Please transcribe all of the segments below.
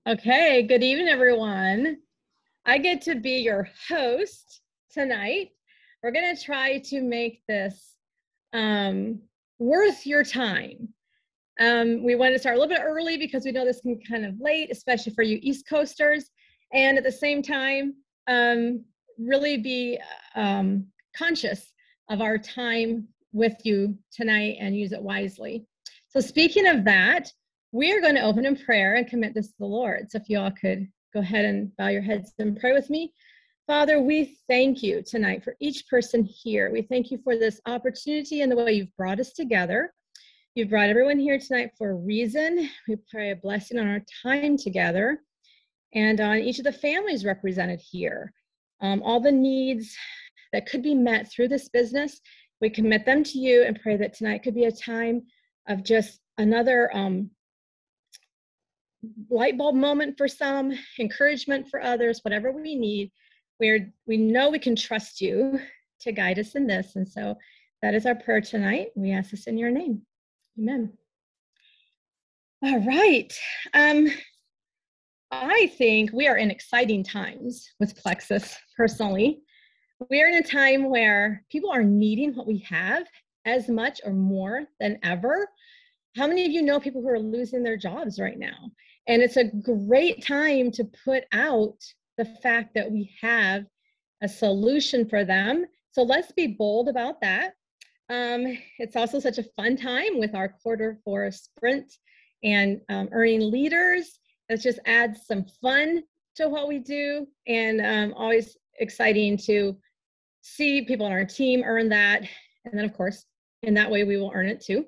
Okay, good evening, everyone. I get to be your host tonight. We're going to try to make this um, worth your time. We want to start a little bit early because we know this can be kind of late, especially for you East Coasters. And at the same time, really be conscious of our time with you tonight and use it wisely. So speaking of that, we are going to open in prayer and commit this to the Lord. So if you all could go ahead and bow your heads and pray with me. Father, we thank you tonight for each person here. We thank you for this opportunity and the way you've brought us together. You've brought everyone here tonight for a reason. We pray a blessing on our time together and on each of the families represented here. All the needs that could be met through this business, we commit them to you and pray that tonight could be a time of just another light bulb moment for some, encouragement for others, whatever we need. We know we can trust you to guide us in this. And so that is our prayer tonight. We ask this in your name. Amen. All right. I think we are in exciting times with Plexus personally. We are in a time where people are needing what we have as much or more than ever. How many of you know people who are losing their jobs right now? And it's a great time to put out the fact that we have a solution for them. So let's be bold about that. It's also such a fun time with our Q4 sprint and earning leaders. It just adds some fun to what we do, and always exciting to see people on our team earn that. And then, of course, in that way, we will earn it too.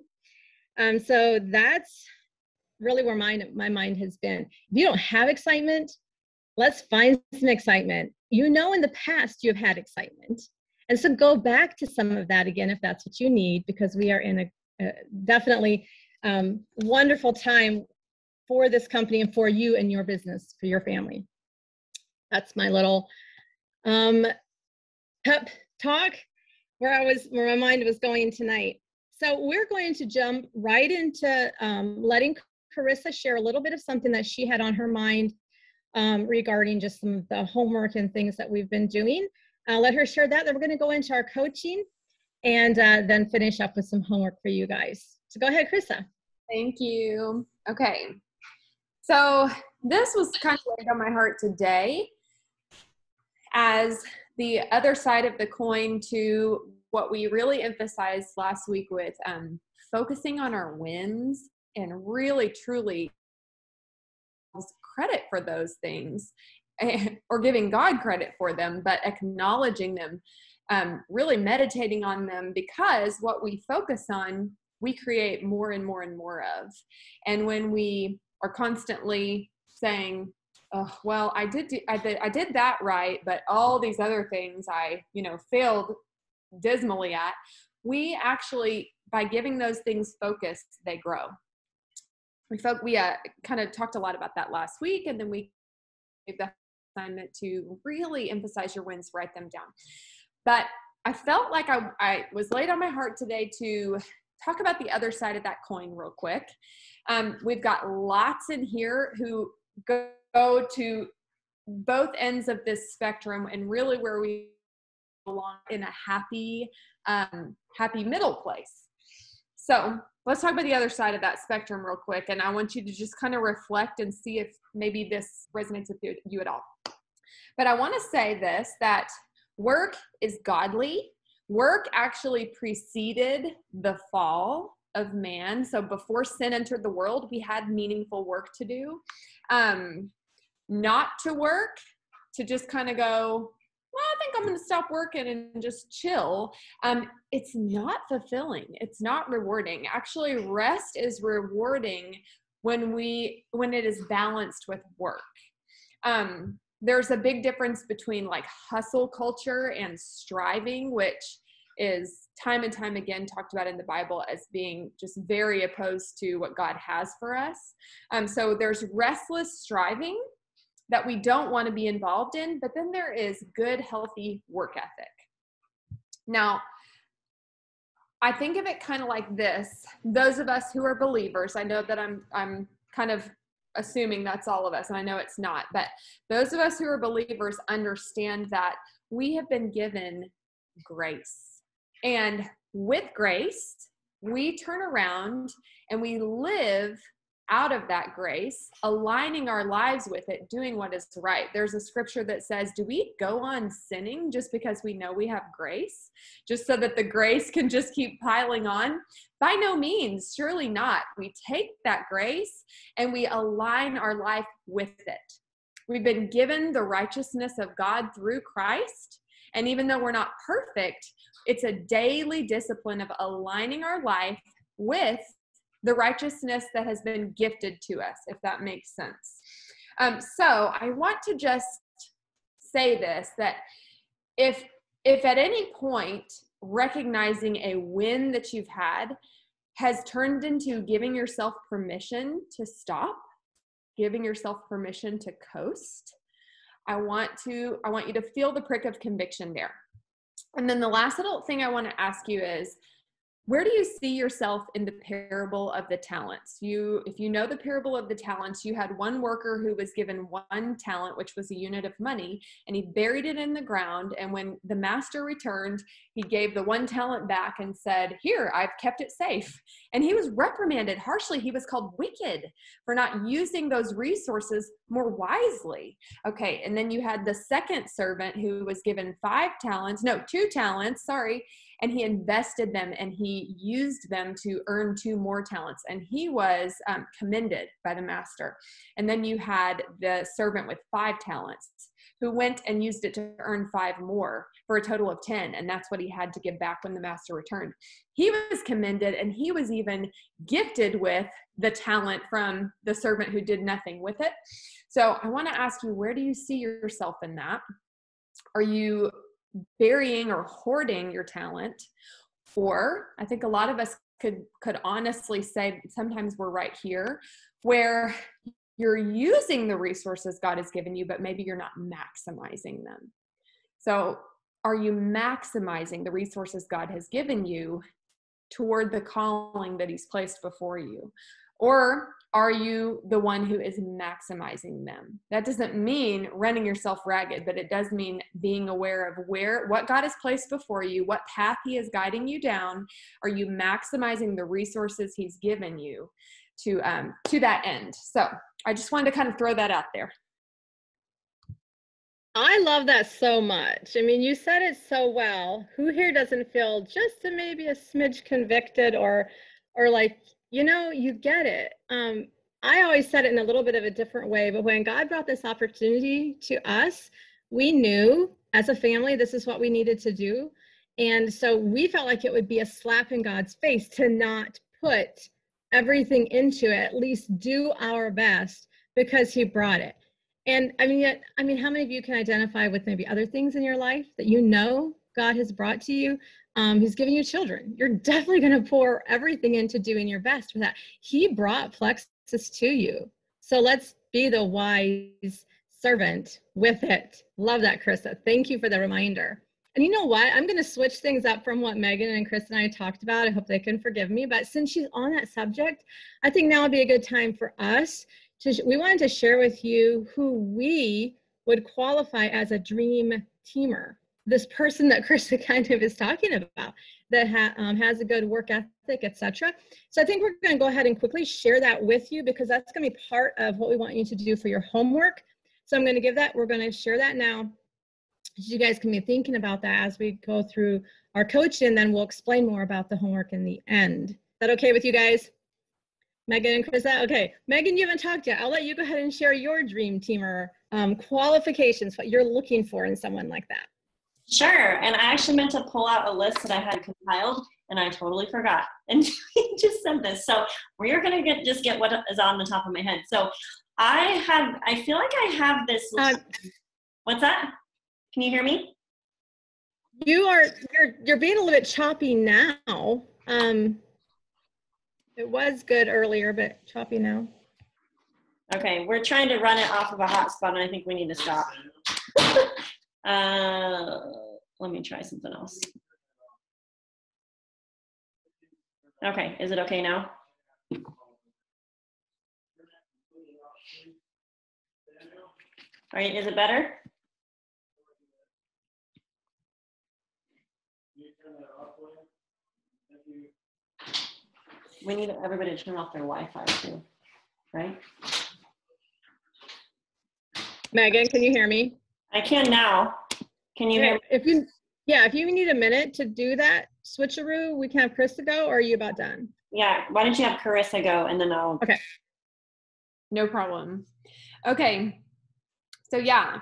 So that's really where my mind has been. If you don't have excitement, let's find some excitement. You know, in the past, you've had excitement. And so go back to some of that again if that's what you need, because we are in a definitely wonderful time for this company and for you and your business, for your family. That's my little pep talk where my mind was going tonight. So we're going to jump right into letting Carissa share a little bit of something that she had on her mind regarding just some of the homework and things that we've been doing. I'll let her share that. Then we're going to go into our coaching and then finish up with some homework for you guys. So go ahead, Carissa. Thank you. Okay. So this was kind of laid on my heart today as the other side of the coin to what we really emphasized last week with focusing on our wins and really truly credit for those things, or giving God credit for them, but acknowledging them, really meditating on them, because what we focus on, we create more and more and more of. And when we are constantly saying, oh, well, I did that right, but all these other things I, failed dismally at, we actually, by giving those things focus, they grow. We kind of talked a lot about that last week, and then we gave the assignment to really emphasize your wins, write them down. But I felt like I was laid on my heart today to talk about the other side of that coin real quick. We've got lots in here who go to both ends of this spectrum, and really where we belong in a happy middle place. So let's talk about the other side of that spectrum real quick. And I want you to just kind of reflect and see if maybe this resonates with you at all. But I want to say this, that work is godly. Work actually preceded the fall of man. So before sin entered the world, we had meaningful work to do. Not to work, to just kind of go, well, I think I'm going to stop working and just chill. It's not fulfilling. It's not rewarding. Actually, rest is rewarding when it is balanced with work. There's a big difference between like hustle culture and striving, which is time and time again talked about in the Bible as being just very opposed to what God has for us. So there's restless striving that we don't want to be involved in, but then there is good, healthy work ethic. Now, I think of it kind of like this. Those of us who are believers, I know that I'm kind of assuming that's all of us, and I know it's not, but those of us who are believers understand that we have been given grace. And with grace, we turn around and we live out of that grace, aligning our lives with it, doing what is right. There's a scripture that says, do we go on sinning just because we know we have grace, just so that the grace can just keep piling on? By no means, surely not. We take that grace and we align our life with it. We've been given the righteousness of God through Christ. And even though we're not perfect, it's a daily discipline of aligning our life with the righteousness that has been gifted to us, if that makes sense. So I want to just say this, that if at any point recognizing a win that you've had has turned into giving yourself permission to stop, giving yourself permission to coast, I want you to feel the prick of conviction there. And then the last little thing I want to ask you is, where do you see yourself in the parable of the talents? If you know the parable of the talents, you had one worker who was given 1 talent, which was a unit of money, and he buried it in the ground. And when the master returned, he gave the 1 talent back and said, here, I've kept it safe. And he was reprimanded harshly. He was called wicked for not using those resources more wisely. Okay, and then you had the second servant who was given 2 talents, and he invested them and he used them to earn 2 more talents. And he was commended by the master. And then you had the servant with 5 talents who went and used it to earn 5 more for a total of 10. And that's what he had to give back when the master returned. He was commended, and he was even gifted with the talent from the servant who did nothing with it. So I want to ask you, where do you see yourself in that? Are you burying or hoarding your talent? Or I think a lot of us could honestly say sometimes we're right here, where you're using the resources God has given you, but maybe you're not maximizing them. So are you maximizing the resources God has given you toward the calling that he's placed before you? Or are you the one who is maximizing them? That doesn't mean running yourself ragged, but it does mean being aware of what God has placed before you, what path he is guiding you down. Are you maximizing the resources he's given you to that end? So I just wanted to kind of throw that out there. I love that so much. I mean, you said it so well. Who here doesn't feel just maybe a smidge convicted or like, you get it. I always said it in a little bit of a different way, but when God brought this opportunity to us, we knew as a family, this is what we needed to do. And so we felt like it would be a slap in God's face to not put everything into it, at least do our best because he brought it. And how many of you can identify with maybe other things in your life that God has brought to you? He's giving you children. You're definitely going to pour everything into doing your best for that. He brought Plexus to you. So let's be the wise servant with it. Love that, Krista. Thank you for the reminder. And you know what? I'm going to switch things up from what Megan and Chris and I talked about. I hope they can forgive me. But since she's on that subject, I think now would be a good time for us we wanted to share with you who we would qualify as a dream teamer. This person that Krista kind of is talking about that has a good work ethic, etc. So I think we're going to go ahead and quickly share that with you because that's going to be part of what we want you to do for your homework. So I'm going to we're going to share that now. You guys can be thinking about that as we go through our coaching, and then we'll explain more about the homework in the end. Is that okay with you guys? Megan and Krista? Okay. Megan, you haven't talked yet. I'll let you go ahead and share your dream teamer qualifications, what you're looking for in someone like that. Sure. And I actually meant to pull out a list that I had compiled, and I totally forgot. And we just sent this. So we're going to just get what is on the top of my head. So I feel like I have this. What's that? Can you hear me? You're being a little bit choppy now. It was good earlier, but choppy now. Okay, we're trying to run it off of a hotspot, and I think we need to stop. Let me try something else. Okay, is it okay now? All right, is it better? We need everybody to turn off their Wi-Fi too, right? Megan, can you hear me? I can now. Can you hear me? If you need a minute to do that switcheroo, we can have Krista go, or are you about done? Yeah, why don't you have Carissa go and then I'll. Okay. No problem. Okay. So yeah,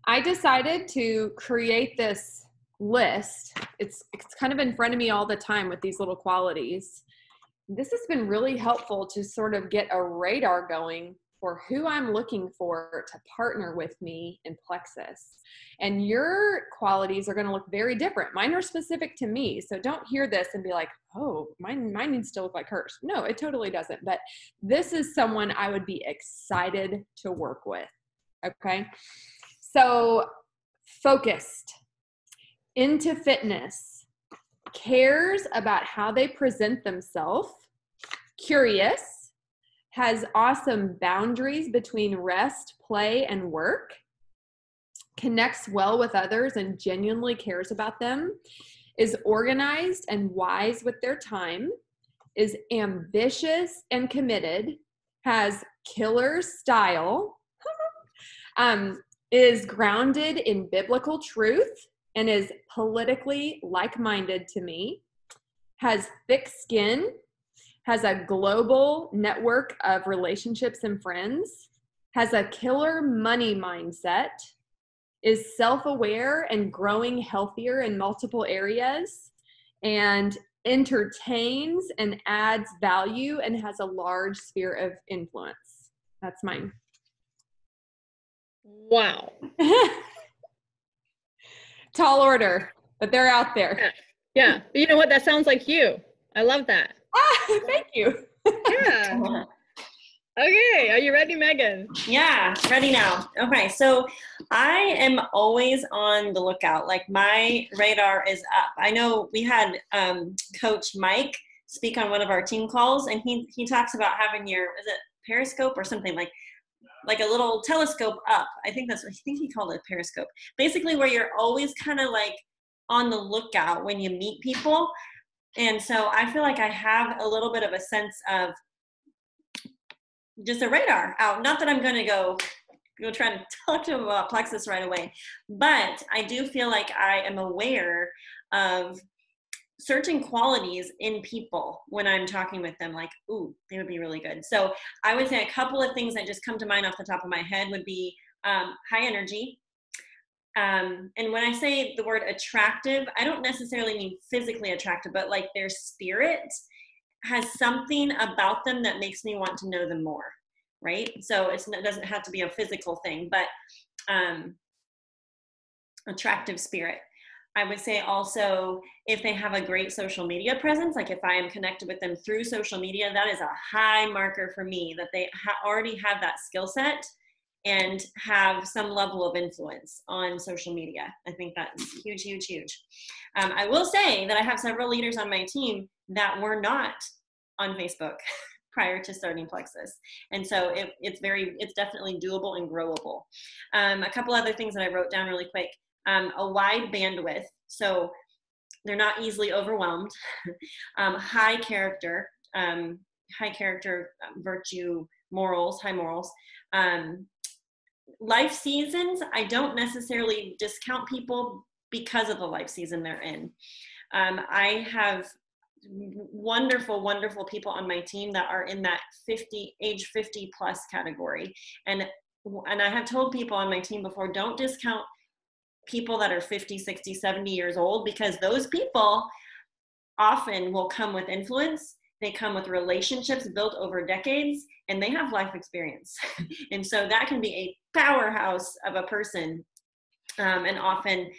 I decided to create this list. It's kind of in front of me all the time with these little qualities. This has been really helpful to sort of get a radar going for who I'm looking for to partner with me in Plexus. And your qualities are going to look very different. Mine are specific to me. So don't hear this and be like, oh, mine needs to look like hers. No, it totally doesn't. But this is someone I would be excited to work with. Okay. So focused, into fitness, cares about how they present themselves, curious, has awesome boundaries between rest, play, and work, connects well with others and genuinely cares about them, is organized and wise with their time, is ambitious and committed, has killer style, is grounded in biblical truth, and is politically like-minded to me, has thick skin, has a global network of relationships and friends, has a killer money mindset, is self-aware and growing healthier in multiple areas, and entertains and adds value and has a large sphere of influence. That's mine. Wow. Tall order, but they're out there. Yeah. But you know what? That sounds like you. I love that. Thank you. Yeah. Okay. Are you ready, Megan? Yeah, ready now. Okay, so I am always on the lookout. Like my radar is up. I know we had Coach Mike speak on one of our team calls, and he talks about having your, is it periscope or something, like a little telescope up. I think he called it periscope. Basically where you're always kind of like on the lookout when you meet people. And so I feel like I have a little bit of a sense of just a radar out. Not that I'm going to go try to talk to them about Plexus right away, but I do feel like I am aware of certain qualities in people when I'm talking with them, like, ooh, they would be really good. So I would say a couple of things that just come to mind off the top of my head would be high energy. And when I say the word attractive, I don't necessarily mean physically attractive, but like their spirit has something about them that makes me want to know them more, right? So it doesn't have to be a physical thing, but attractive spirit. I would say also if they have a great social media presence, like if I am connected with them through social media, that is a high marker for me that they already have that skill set and have some level of influence on social media. I think that's huge, huge, huge. I will say that I have several leaders on my team that were not on Facebook prior to starting Plexus. And so it's definitely doable and growable. A couple other things that I wrote down really quick. A wide bandwidth, so they're not easily overwhelmed. High character, virtue, morals, high morals. Life seasons, I don't necessarily discount people because of the life season they're in. I have wonderful, wonderful people on my team that are in that age 50 plus category. And I have told people on my team before, don't discount people that are 50, 60, 70 years old, because those people often will come with influence. They come with relationships built over decades, and they have life experience. And so that can be a powerhouse of a person. And often,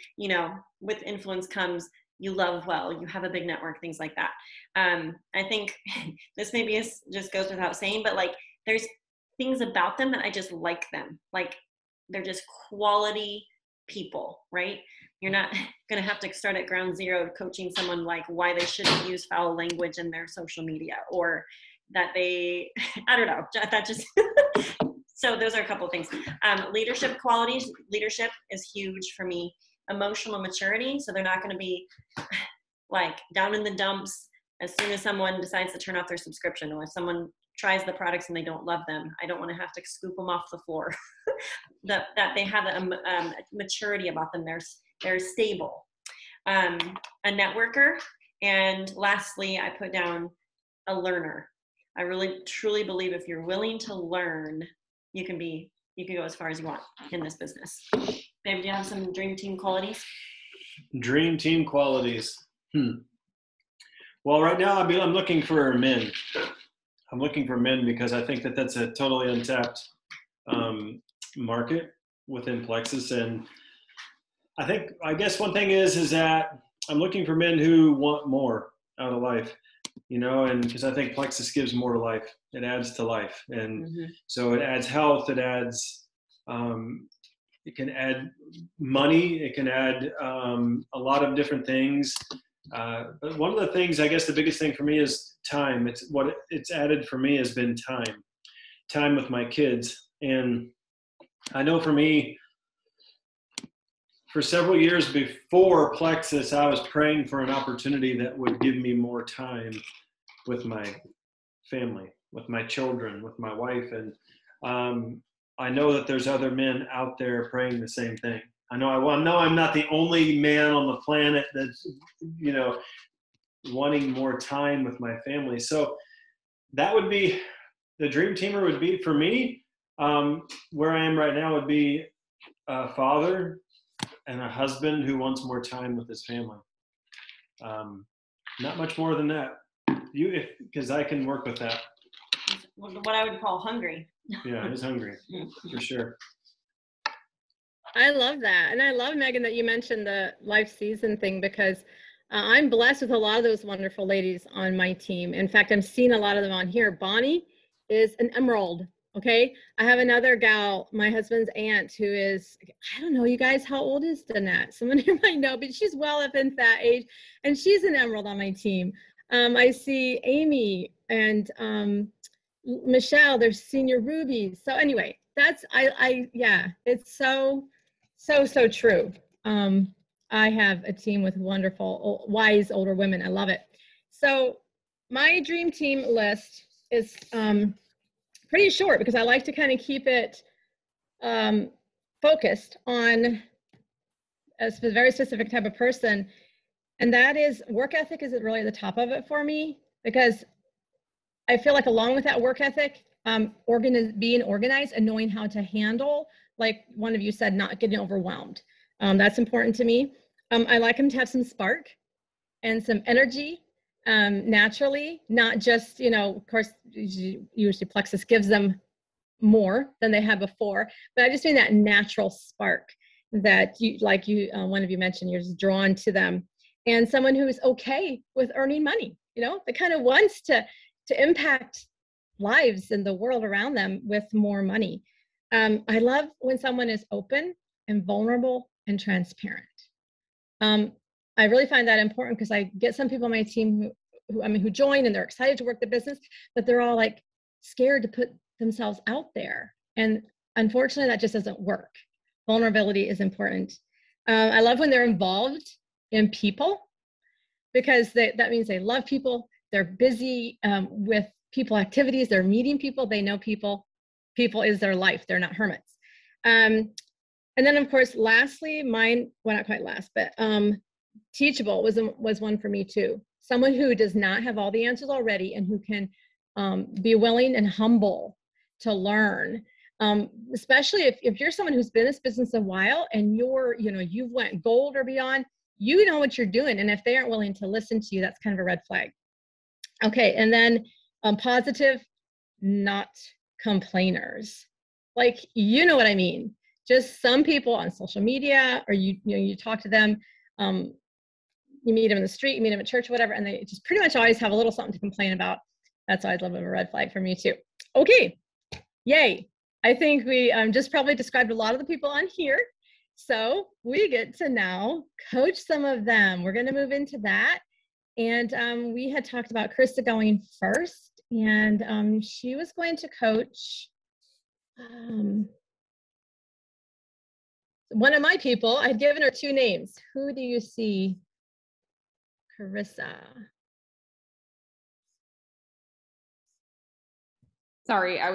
with influence comes, you love well, you have a big network, things like that. I think this maybe just goes without saying, but like there's things about them that I just like them. Like they're just quality people, right? You're not going to have to start at ground zero coaching someone like why they shouldn't use foul language in their social media, or that I don't know, that just So those are a couple of things. Leadership qualities. Leadership is huge for me. Emotional maturity. So they're not going to be like down in the dumps as soon as someone decides to turn off their subscription, or if someone tries the products and they don't love them. I don't want to have to scoop them off the floor. that they have a maturity about them. They're stable. A networker. And lastly, I put down a learner. I really truly believe if you're willing to learn, you can go as far as you want in this business. Babe, do you have some dream team qualities? Dream team qualities. Well, right now I'm looking for men. I'm looking for men because I think that that's a totally untapped market within Plexus. And I guess one thing is that I'm looking for men who want more out of life, and because I think Plexus gives more to life. It adds to life. And so it adds health, it adds, it can add money, it can add a lot of different things. But one of the things, I guess the biggest thing for me is time. What it's added for me has been time with my kids. And I know for me, for several years before Plexus, I was praying for an opportunity that would give me more time with my family, with my children, with my wife. And I know that there's other men out there praying the same thing. I know I'm not the only man on the planet that's, wanting more time with my family. So that would be the dream teamer would be for me. Where I am right now would be a father and a husband who wants more time with his family. Not much more than that. Because I can work with that. What I would call hungry. Yeah, he's hungry for sure. I love that. And I love, Megan, that you mentioned the life season thing, because I'm blessed with a lot of those wonderful ladies on my team. In fact, I'm seeing a lot of them on here. Bonnie is an emerald. Okay. I have another gal, my husband's aunt, who is, I don't know, you guys, how old is Danette? Someone here might know, but she's well up in that age, and she's an emerald on my team. I see Amy and Michelle, they're senior rubies. So anyway, that's, yeah, it's so true. I have a team with wonderful, wise older women. I love it. So my dream team list is pretty short because I like to kind of keep it focused on a very specific type of person. And that is, work ethic is really at the top of it for me, because I feel like along with that work ethic, being organized and knowing how to handle, like one of you said, not getting overwhelmed. That's important to me. I like them to have some spark and some energy naturally, not just, of course, usually Plexus gives them more than they had before, but I just mean that natural spark that one of you mentioned, you're just drawn to them. And someone who is okay with earning money, that kind of wants to impact lives and the world around them with more money. I love when someone is open and vulnerable and transparent. I really find that important because I get some people on my team who join and they're excited to work the business, but they're all like scared to put themselves out there. And unfortunately, that just doesn't work. Vulnerability is important. I love when they're involved in people, because that means they love people. They're busy with people activities. They're meeting people. They know people. People is their life. They're not hermits. And then, of course, lastly, mine, well, not quite last, but teachable was one for me too. Someone who does not have all the answers already and who can be willing and humble to learn. Especially if you're someone who's been in this business a while and you've went gold or beyond, you know what you're doing. And if they aren't willing to listen to you, that's kind of a red flag. Okay. And then positive, not complainers. Like, you know what I mean? Just some people on social media, or you talk to them, you meet them in the street, you meet them at church, whatever, and they just pretty much always have a little something to complain about. That's always a little bit of a red flag for me too. Okay, yay. I think we just probably described a lot of the people on here. So we get to now coach some of them. We're going to move into that. And we had talked about Krista going first, and she was going to coach One of my people, I'd given her 2 names. Who do you see? Carissa. Sorry, I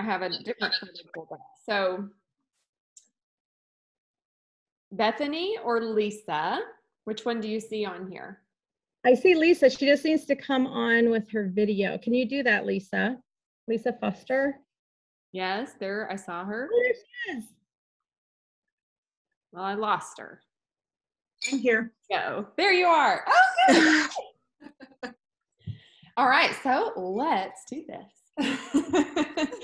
have a different photo pulled up. So Bethany or Lisa, which one do you see on here? I see Lisa. She just needs to come on with her video. Can you do that, Lisa? Lisa Foster? Yes, there, I saw her. Oh, there she is. Well, I lost her. I'm here. Go. There you are. Oh, good. All right, so let's do this.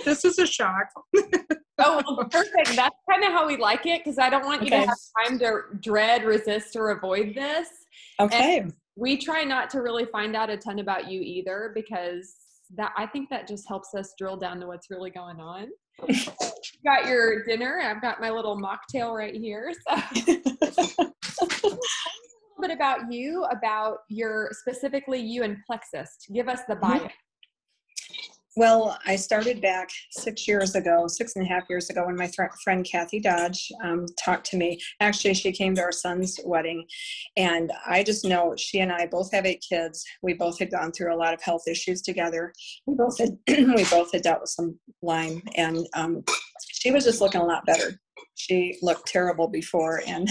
This is a shock. Oh, well, perfect. That's kind of how we like it, because I don't want you to have time to dread, resist, or avoid this. Okay. And we try not to really find out a ton about you either, because I think that just helps us drill down to what's really going on. You got your dinner. I've got my little mocktail right here. So a little bit about you, specifically you and Plexus. Give us the bio. Well, I started back 6.5 years ago when my friend Kathy Dodge talked to me. Actually, she came to our son's wedding, and I just know she and I both have 8 kids. We both had gone through a lot of health issues together. We both had dealt with some Lyme, and she was just looking a lot better. She looked terrible before, and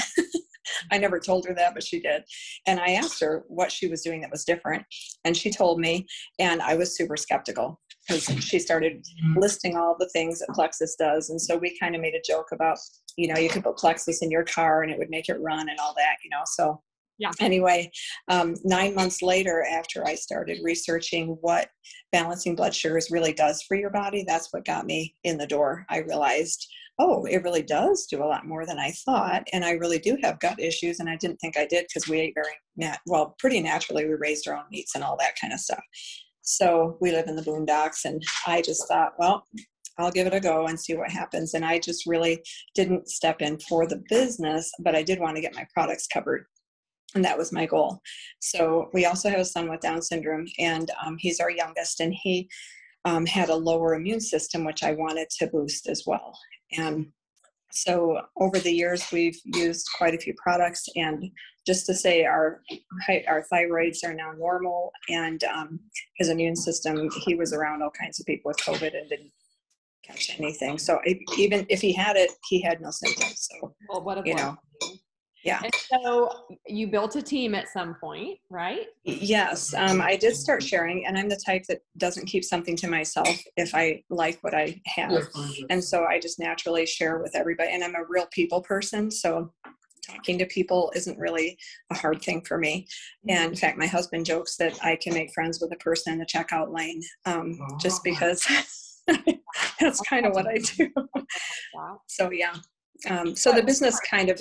I never told her that, but she did. And I asked her what she was doing that was different, and she told me, and I was super skeptical, because she started listing all the things that Plexus does. And so we kind of made a joke about, you could put Plexus in your car and it would make it run and all that, So yeah. Anyway, 9 months later, after I started researching what balancing blood sugars really does for your body, that's what got me in the door. I realized, oh, it really does do a lot more than I thought. And I really do have gut issues. And I didn't think I did, because we ate pretty naturally. We raised our own meats and all that kind of stuff. So we live in the boondocks, and I just thought, well, I'll give it a go and see what happens. And I just really didn't step in for the business, but I did want to get my products covered. And that was my goal. So we also have a son with Down syndrome, and he's our youngest, and he had a lower immune system, which I wanted to boost as well. And so over the years, we've used quite a few products, and just to say our thyroids are now normal, and his immune system, he was around all kinds of people with COVID and didn't catch anything. So even if he had it, he had no symptoms. So, well, what a yeah. And so you built a team at some point, right? Yes. I did start sharing, and I'm the type that doesn't keep something to myself if I like what I have. And so I just naturally share with everybody, and I'm a real people person. So talking to people isn't really a hard thing for me. And in fact, my husband jokes that I can make friends with a person in the checkout lane, just because that's kind of what I do. So yeah. So the business kind of,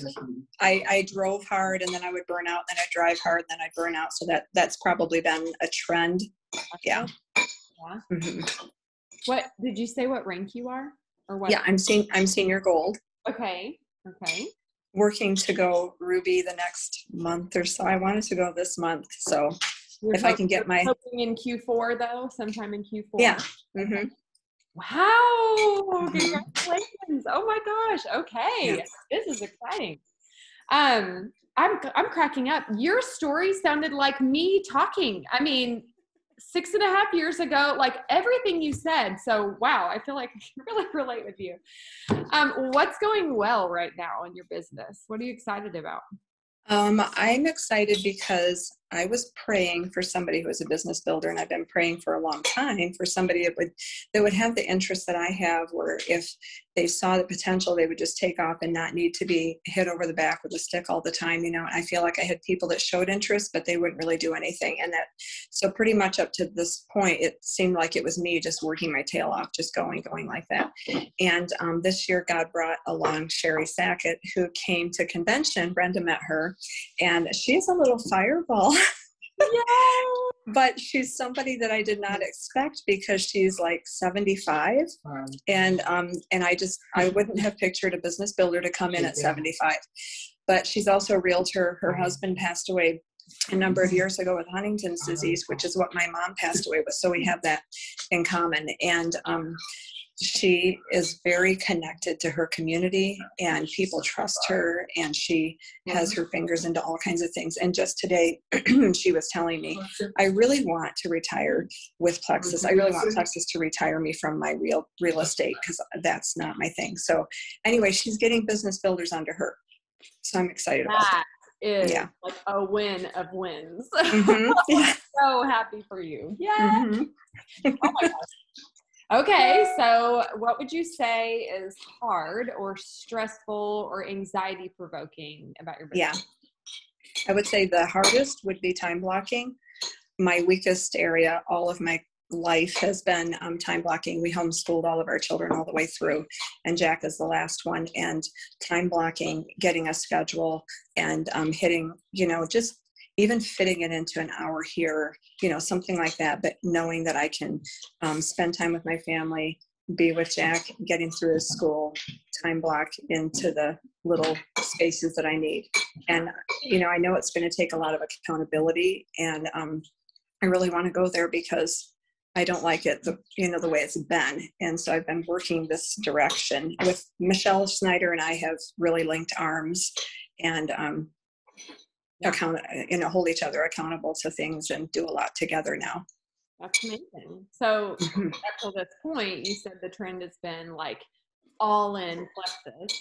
I drove hard, and then I would burn out, then I'd drive hard, then I'd burn out. So that's probably been a trend. Yeah. Mm-hmm. What did you say? What rank you are, or what? Yeah, I'm senior gold. Okay. Working to go ruby the next month or so. I wanted to go this month. So if I can get my hoping in Q4 though, sometime in Q4. Yeah. Mm-hmm. Wow, congratulations. Oh my gosh. Okay. Yes. This is exciting. I'm cracking up. Your story sounded like me talking. I mean, 6.5 years ago, like everything you said. So wow, I feel like I can really relate with you. What's going well right now in your business? What are you excited about? I'm excited because I was praying for somebody who was a business builder, and I've been praying for a long time for somebody that would have the interest that I have, where if they saw the potential, they would just take off and not need to be hit over the back with a stick all the time. I feel like I had people that showed interest, but they wouldn't really do anything. And so pretty much up to this point, it seemed like it was me just working my tail off, just going like that. And this year, God brought along Sherry Sackett, who came to convention. Brenda met her, and she's a little fireball. Yeah. But she's somebody that I did not expect, because she's like 75. And I wouldn't have pictured a business builder to come in at 75. But she's also a realtor. Her husband passed away a number of years ago with Huntington's disease, which is what my mom passed away with. So we have that in common. And she is very connected to her community, and people trust her, and she has her fingers into all kinds of things. And just today, she was telling me, I really want to retire with Plexus. I really want Plexus to retire me from my real estate, because that's not my thing. So anyway, she's getting business builders under her. So I'm excited about that. Is like a win of wins. Mm-hmm. Yeah. So happy for you. Yeah. Mm-hmm. Oh my gosh. Okay, so what would you say is hard or stressful or anxiety provoking about your business? Yeah, I would say the hardest would be time blocking. My weakest area all of my life has been time blocking. We homeschooled all of our children all the way through, and Jack is the last one. And time blocking, getting a schedule, and hitting, just even fitting it into an hour here, something like that. But knowing that I can spend time with my family, be with Jack, getting through his school, time block into the little spaces that I need. And, I know it's going to take a lot of accountability, and I really want to go there because I don't like it, the way it's been. And so I've been working this direction with Michelle Snyder, and I have really linked arms and hold each other accountable to things and do a lot together now. That's amazing. So up to this point, you said the trend has been like all in Plexus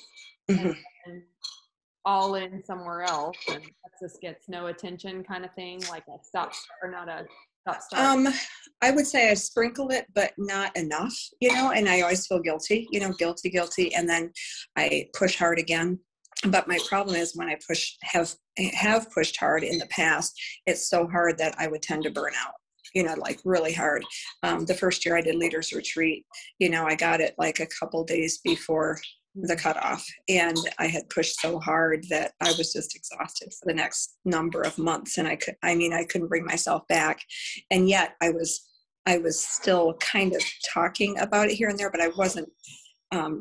and all in somewhere else, and Plexus gets no attention kind of thing, like a stop or not a stop start. I would say I sprinkle it, but not enough, and I always feel guilty, guilty. And then I push hard again. But my problem is when I have pushed hard in the past, it's so hard that I would tend to burn out, like really hard. The first year I did Leaders Retreat, I got it like a couple days before the cutoff, and I had pushed so hard that I was just exhausted for the next number of months. And I couldn't bring myself back. And yet I was still kind of talking about it here and there, but I wasn't.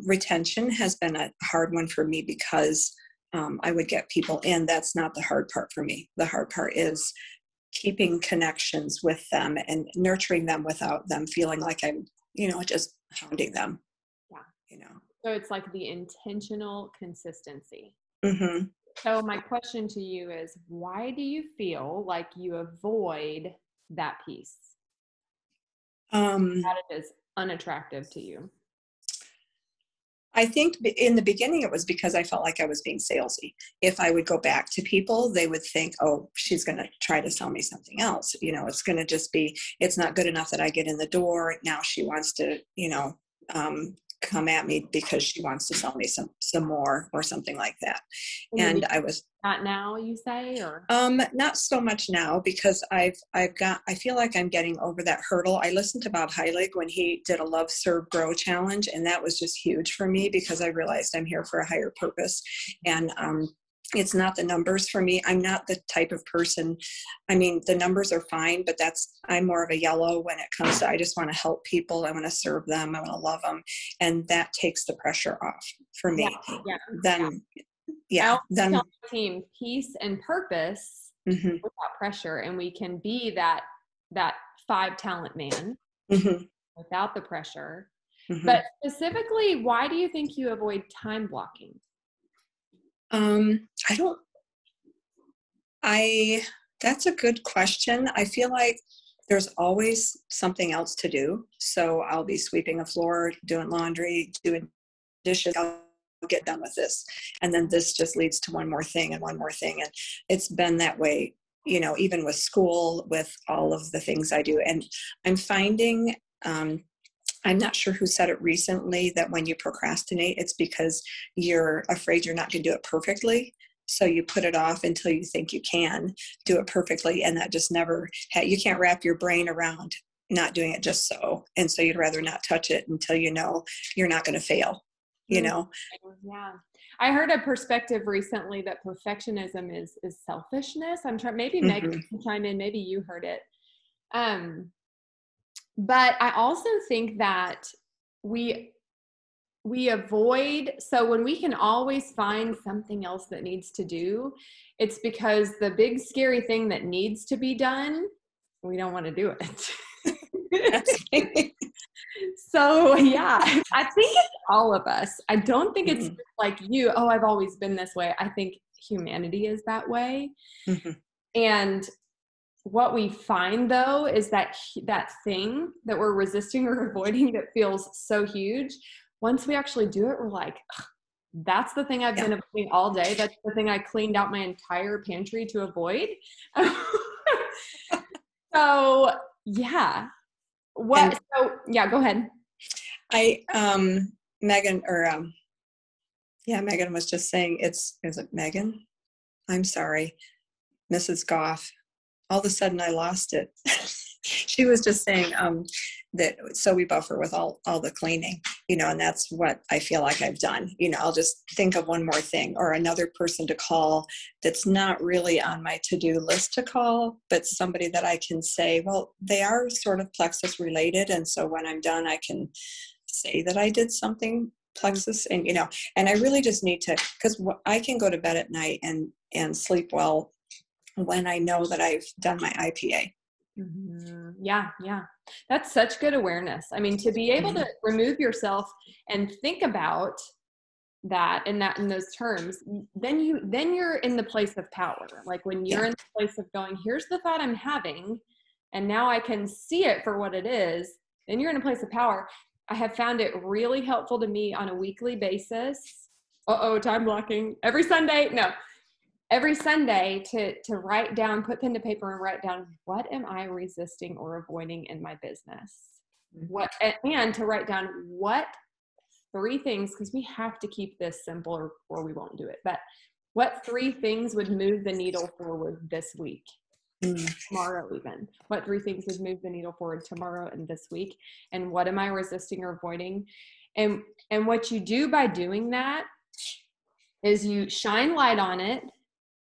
Retention has been a hard one for me because I would get people in. That's not the hard part for me. The hard part is keeping connections with them and nurturing them without them feeling like I'm, just hounding them. Yeah. So it's like the intentional consistency. Mm-hmm. So my question to you is, why do you feel like you avoid that piece? That it is unattractive to you? I think in the beginning it was because I felt like I was being salesy. If I would go back to people, they would think, oh, she's going to try to sell me something else. It's going to just be, it's not good enough that I get in the door. Now she wants to, come at me because she wants to sell me some more or something like that. And I was not now, you say, or not so much now, because I feel like I'm getting over that hurdle. I listened to Bob Heilig when he did a Love, Serve, Grow challenge, and that was just huge for me because I realized I'm here for a higher purpose. And it's not the numbers for me. I'm not the type of person, the numbers are fine, but I'm more of a yellow when it comes to, I just want to help people. I want to serve them. I want to love them. And that takes the pressure off for me. Then tell the team peace and purpose without pressure. And we can be that 5 talent man without the pressure. But specifically, why do you think you avoid time blocking? That's a good question. I feel like there's always something else to do. So I'll be sweeping a floor, doing laundry, doing dishes. I'll get done with this. And then this just leads to one more thing and one more thing. And it's been that way, even with school, with all of the things I do. And I'm finding, I'm not sure who said it recently, that when you procrastinate, it's because you're afraid you're not going to do it perfectly. So you put it off until you think you can do it perfectly. And that just you can't wrap your brain around not doing it just so. And so you'd rather not touch it until you're not going to fail, Yeah. I heard a perspective recently that perfectionism is selfishness. Maybe Meg can chime in, maybe you heard it. But I also think that we avoid, so when we can always find something else that needs to do, it's because the big scary thing that needs to be done, we don't want to do it. So yeah, I think it's all of us. I don't think it's like you, oh, I've always been this way. I think humanity is that way. Mm-hmm. And what we find though is that that thing that we're resisting or avoiding that feels so huge, once we actually do it, we're like, that's the thing I've been avoiding all day. That's the thing I cleaned out my entire pantry to avoid. So yeah. So yeah, go ahead. Megan Megan was just saying is it Megan? I'm sorry, Mrs. Goff. All of a sudden I lost it. She was just saying that, so we buffer with all the cleaning, and that's what I feel like I've done. I'll just think of one more thing or another person to call that's not really on my to-do list to call, but somebody that I can say, well, they are sort of Plexus related. And so when I'm done, I can say that I did something Plexus and, and I really just need to, because I can go to bed at night and sleep well when I know that I've done my IPA. Mm-hmm. Yeah. That's such good awareness. I mean, to be able to remove yourself and think about that in those terms, then you're in the place of power. Like when you're in the place of going, here's the thought I'm having, and now I can see it for what it is, then you're in a place of power. I have found it really helpful to me on a weekly basis. Time blocking. Every Sunday to write down, put pen to paper and write down, what am I resisting or avoiding in my business? And to write down what 3 things, because we have to keep this simple or we won't do it, but what 3 things would move the needle forward this week? Tomorrow even. What 3 things would move the needle forward tomorrow and this week? And what am I resisting or avoiding? And what you do by doing that is you shine light on it,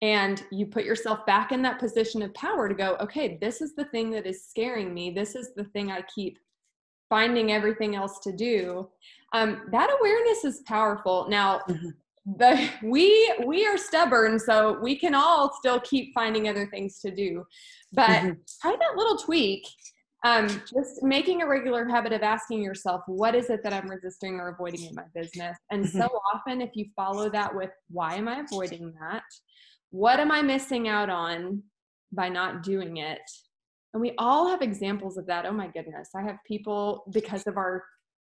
and you put yourself back in that position of power to go, okay, this is the thing that is scaring me. This is the thing I keep finding everything else to do. That awareness is powerful. Now, we are stubborn, so we can all still keep finding other things to do. But try that little tweak. Just making a regular habit of asking yourself, what is it that I'm resisting or avoiding in my business? And so often, if you follow that with, why am I avoiding that? What am I missing out on by not doing it? And we all have examples of that. Oh my goodness. I have people, because of our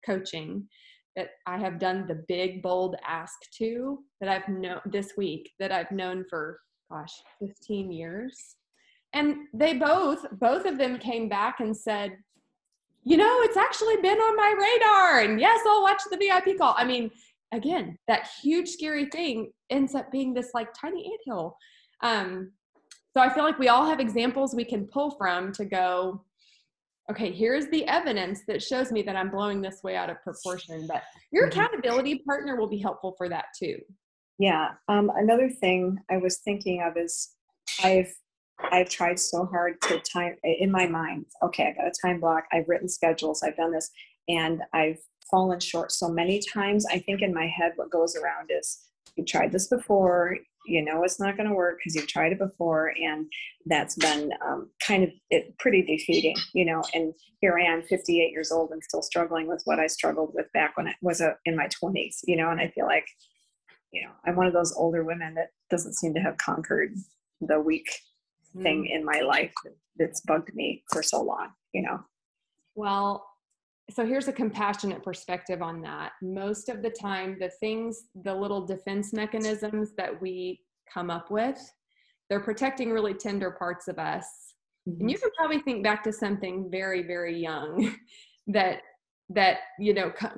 coaching, that I have done the big, bold ask to, that I've known this week, that I've known for, 15 years. And they both of them came back and said, it's actually been on my radar. And yes, I'll watch the VIP call. I mean, again, that huge, scary thing ends up being this like tiny anthill. So I feel like we all have examples we can pull from to go, okay, here's the evidence that shows me that I'm blowing this way out of proportion. But your accountability partner will be helpful for that too. Yeah. Another thing I was thinking of is I've tried so hard to time in my mind. Okay, I got a time block. I've written schedules. I've done this, and I've fallen short so many times. I think in my head, what goes around is, you tried this before. It's not going to work because you've tried it before, and that's been kind of pretty defeating. And here I am, 58 years old, and still struggling with what I struggled with back when I was in my 20s. And I feel like, I'm one of those older women that doesn't seem to have conquered the weak thing in my life that's bugged me for so long. Well, so here's a compassionate perspective on that. Most of the time, the little defense mechanisms that we come up with, they're protecting really tender parts of us. And you can probably think back to something very, very young that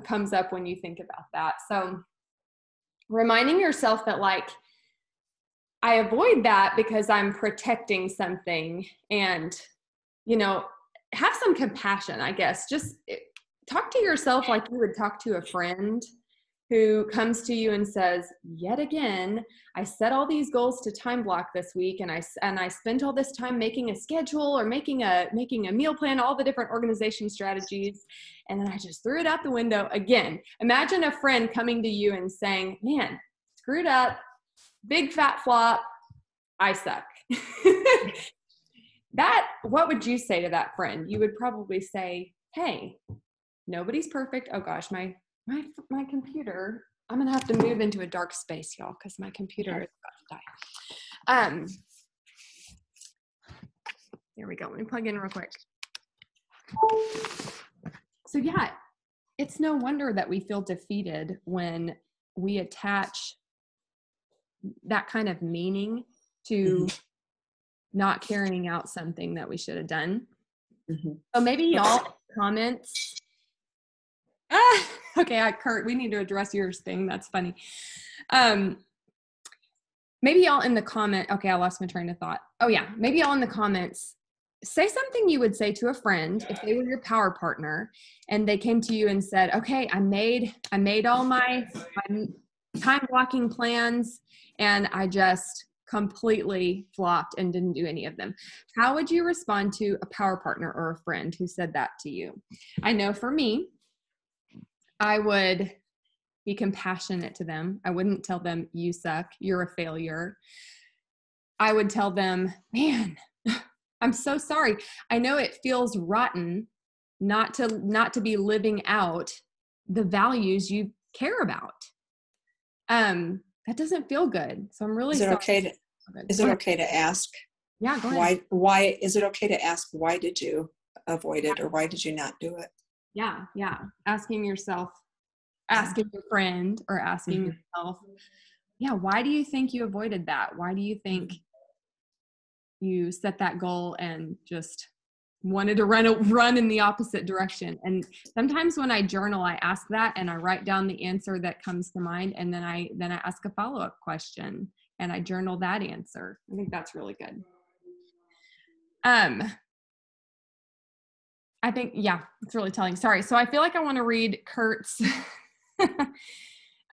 comes up when you think about that. So reminding yourself that, like, I avoid that because I'm protecting something, and, have some compassion, I guess. Just talk to yourself like you would talk to a friend who comes to you and says, yet again, I set all these goals to time block this week, and I spent all this time making a schedule or making a meal plan, all the different organization strategies, and then I just threw it out the window again. Imagine a friend coming to you and saying, man, screwed up, big fat flop, I suck. What would you say to that friend? You would probably say, hey, Nobody's perfect. Oh gosh, my computer. I'm gonna have to move into a dark space, y'all, because my computer is about to die. There we go. Let me plug in real quick. So yeah, it's no wonder that we feel defeated when we attach that kind of meaning to not carrying out something that we should have done. So maybe y'all comments. Okay, Kurt, we need to address yours thing. That's funny. Maybe y'all in the comment. Okay, I lost my train of thought. Oh yeah, maybe y'all in the comments say something you would say to a friend if they were your power partner and they came to you and said, okay, I made all my time blocking plans and I just completely flopped and didn't do any of them. How would you respond to a power partner or a friend who said that to you? I know for me, I would be compassionate to them. I wouldn't tell them you suck, you're a failure. I would tell them, man, I'm so sorry. I know it feels rotten not to be living out the values you care about. That doesn't feel good. So I'm really sorry. Is it okay to ask? Yeah, go ahead. Why is it okay to ask, why did you avoid it or why did you not do it? Yeah. Asking yourself, asking your friend or asking yourself, yeah, why do you think you avoided that? Why do you think you set that goal and just wanted to run in the opposite direction? And sometimes when I journal, I ask that and I write down the answer that comes to mind. And then I ask a follow-up question and I journal that answer. I think that's really good. I think, yeah, it's really telling. Sorry. So I feel like I want to read Kurt's,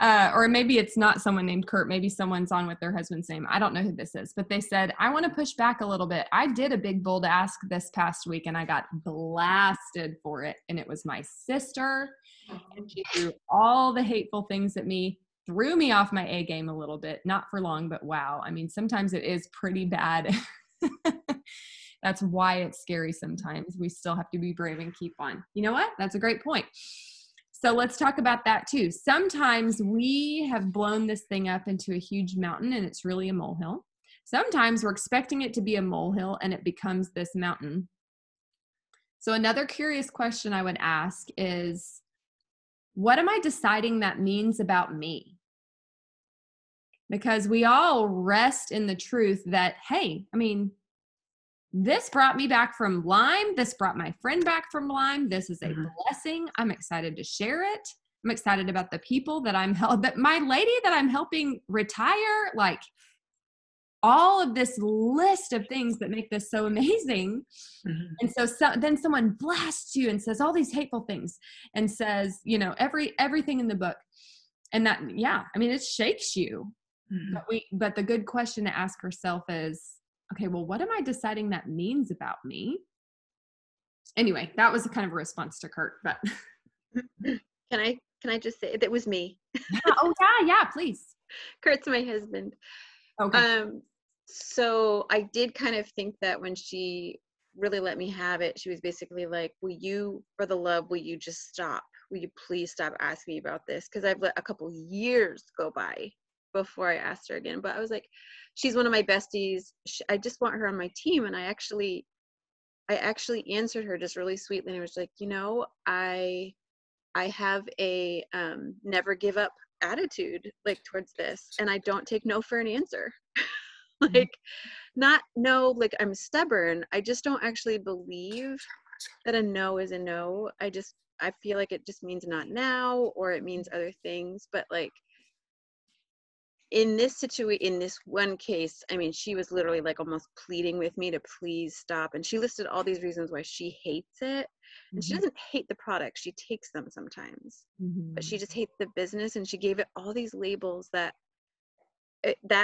or maybe it's not someone named Kurt. Maybe someone's on with their husband's name. I don't know who this is, but they said, I want to push back a little bit. I did a big, bold ask this past week and I got blasted for it. And it was my sister and she threw all the hateful things at me, threw me off my A game a little bit, not for long, but wow. I mean, sometimes it is pretty bad. That's why it's scary sometimes. We still have to be brave and keep on. You know what? That's a great point. So let's talk about that too. Sometimes we have blown this thing up into a huge mountain and it's really a molehill. Sometimes we're expecting it to be a molehill and it becomes this mountain. So another curious question I would ask is, what am I deciding that means about me? Because we all rest in the truth that, hey, I mean, this brought me back from Lyme. This brought my friend back from Lyme. This is a blessing. I'm excited to share it. I'm excited about the people that my lady that I'm helping retire, like all of this list of things that make this so amazing. And so then someone blasts you and says all these hateful things and says, you know, everything in the book. And that, yeah, I mean, it shakes you. But the good question to ask herself is, okay, well, what am I deciding that means about me? Anyway, that was a kind of a response to Kurt, but. Can I just say that was me? Yeah, please. Kurt's my husband. Okay. So I did kind of think that when she really let me have it, she was basically like, will you just stop? Will you please stop asking me about this? Because I've let a couple years go by before I asked her again. But I was like, she's one of my besties. I just want her on my team. And I actually answered her just really sweetly. And I was like, you know, I have a never give up attitude like towards this. And I don't take no for an answer. Like not no, like I'm stubborn. I just don't actually believe that a no is a no. I feel like it just means not now, or it means other things. But like, in this one case, I mean, she was literally like almost pleading with me to please stop. And she listed all these reasons why she hates it. And she doesn't hate the product. She takes them sometimes, but she just hates the business. And she gave it all these labels that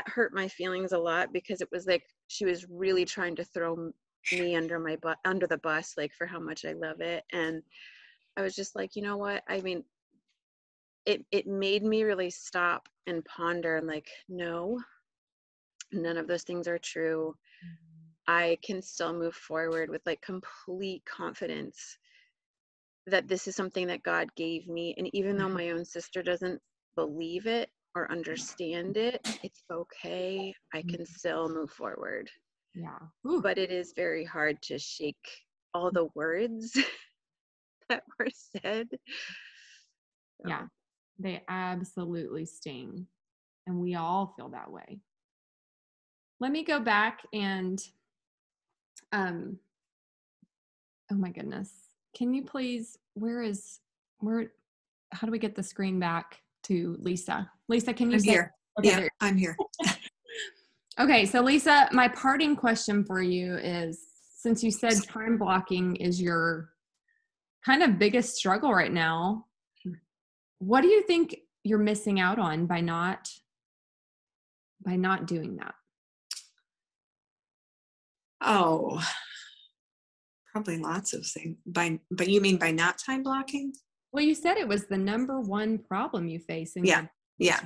hurt my feelings a lot, because it was like, she was really trying to throw me under the bus, like for how much I love it. And I was just like, you know what? I mean, it made me really stop and ponder and like, no, none of those things are true. I can still move forward with like complete confidence that this is something that God gave me. And even though my own sister doesn't believe it or understand it, it's okay. I can still move forward. Yeah. Ooh. But it is very hard to shake all the words that were said. Yeah, they absolutely sting. And we all feel that way. Let me go back and, oh my goodness. Can you please, how do we get the screen back to Lisa? Lisa, can you I'm say? here. Okay, Yeah, I'm here. Okay, so Lisa, my parting question for you is, since you said time blocking is your kind of biggest struggle right now, what do you think you're missing out on by not doing that? Oh, probably lots of things. But you mean by not time blocking? Well, you said it was the number one problem you face in your Yeah.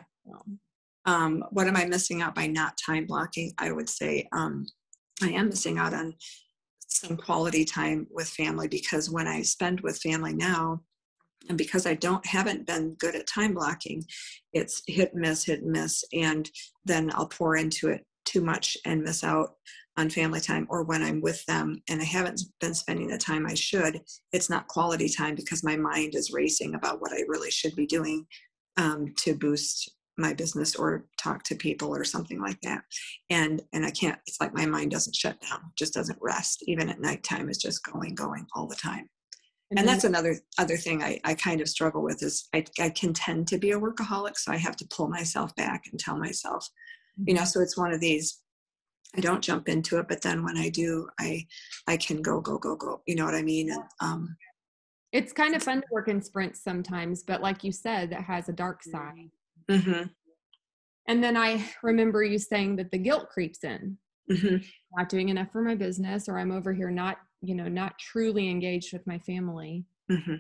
What am I missing out by not time blocking? I would say I am missing out on some quality time with family, because when I spend with family now, and because I haven't been good at time blocking, it's hit and miss, and then I'll pour into it too much and miss out on family time. Or when I'm with them and I haven't been spending the time I should, it's not quality time because my mind is racing about what I really should be doing to boost my business or talk to people or something like that. And I can't, it's like my mind doesn't shut down, just doesn't rest. Even at nighttime, it's just going all the time. And that's another thing I kind of struggle with is I can tend to be a workaholic. So I have to pull myself back and tell myself, so it's one of these, I don't jump into it, but then when I do, I can go. You know what I mean? And, it's kind of fun to work in sprints sometimes, but like you said, that has a dark side. Mm-hmm. And then I remember you saying that the guilt creeps in. Mm-hmm. Not doing enough for my business, or I'm over here not truly engaged with my family. Mm-hmm.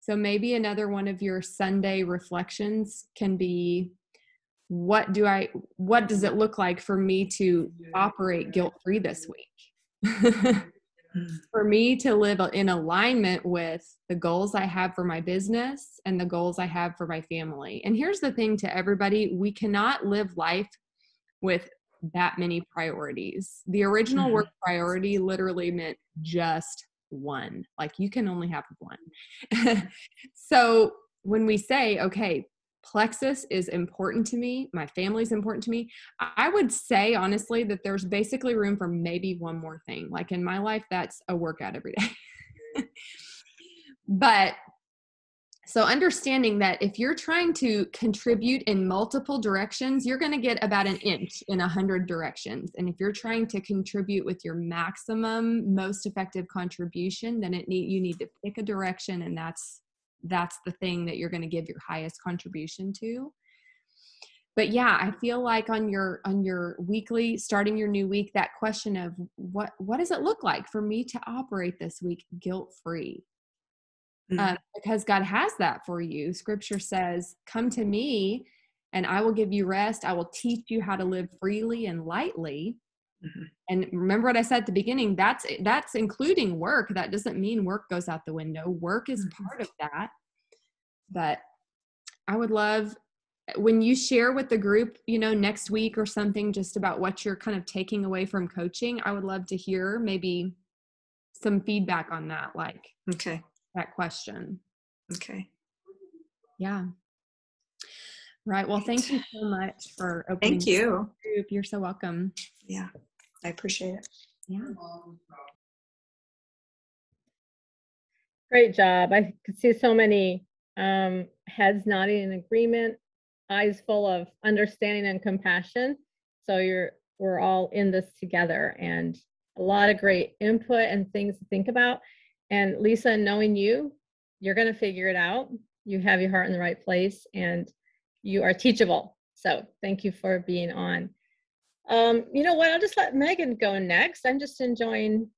So maybe another one of your Sunday reflections can be, what does it look like for me to operate guilt-free this week? For me to live in alignment with the goals I have for my business and the goals I have for my family. And here's the thing to everybody, we cannot live life with that many priorities. The original word priority literally meant just one. Like you can only have one. So when we say, okay, Plexus is important to me, my family's important to me, I would say honestly that there's basically room for maybe one more thing. Like in my life, that's a workout every day. But so understanding that if you're trying to contribute in multiple directions, you're going to get about an inch in 100 directions. And if you're trying to contribute with your maximum, most effective contribution, then you need to pick a direction, and that's the thing that you're going to give your highest contribution to. But yeah, I feel like on your weekly, starting your new week, that question of what does it look like for me to operate this week guilt-free? Because God has that for you. Scripture says, come to me and I will give you rest. I will teach you how to live freely and lightly. Mm-hmm. And remember what I said at the beginning, that's including work. That doesn't mean work goes out the window. Work is part of that. But I would love when you share with the group, next week or something, just about what you're kind of taking away from coaching. I would love to hear maybe some feedback on that. Like, okay. That question. Okay. Yeah. Right. Well, thank you so much for opening. Thank you. The group. You're so welcome. Yeah, I appreciate it. Yeah. Great job. I could see so many heads nodding in agreement, eyes full of understanding and compassion. So we're all in this together, and a lot of great input and things to think about. And Lisa, knowing you're going to figure it out. You have your heart in the right place, and you are teachable. So thank you for being on. You know what? I'll just let Megan go next. I'm just enjoying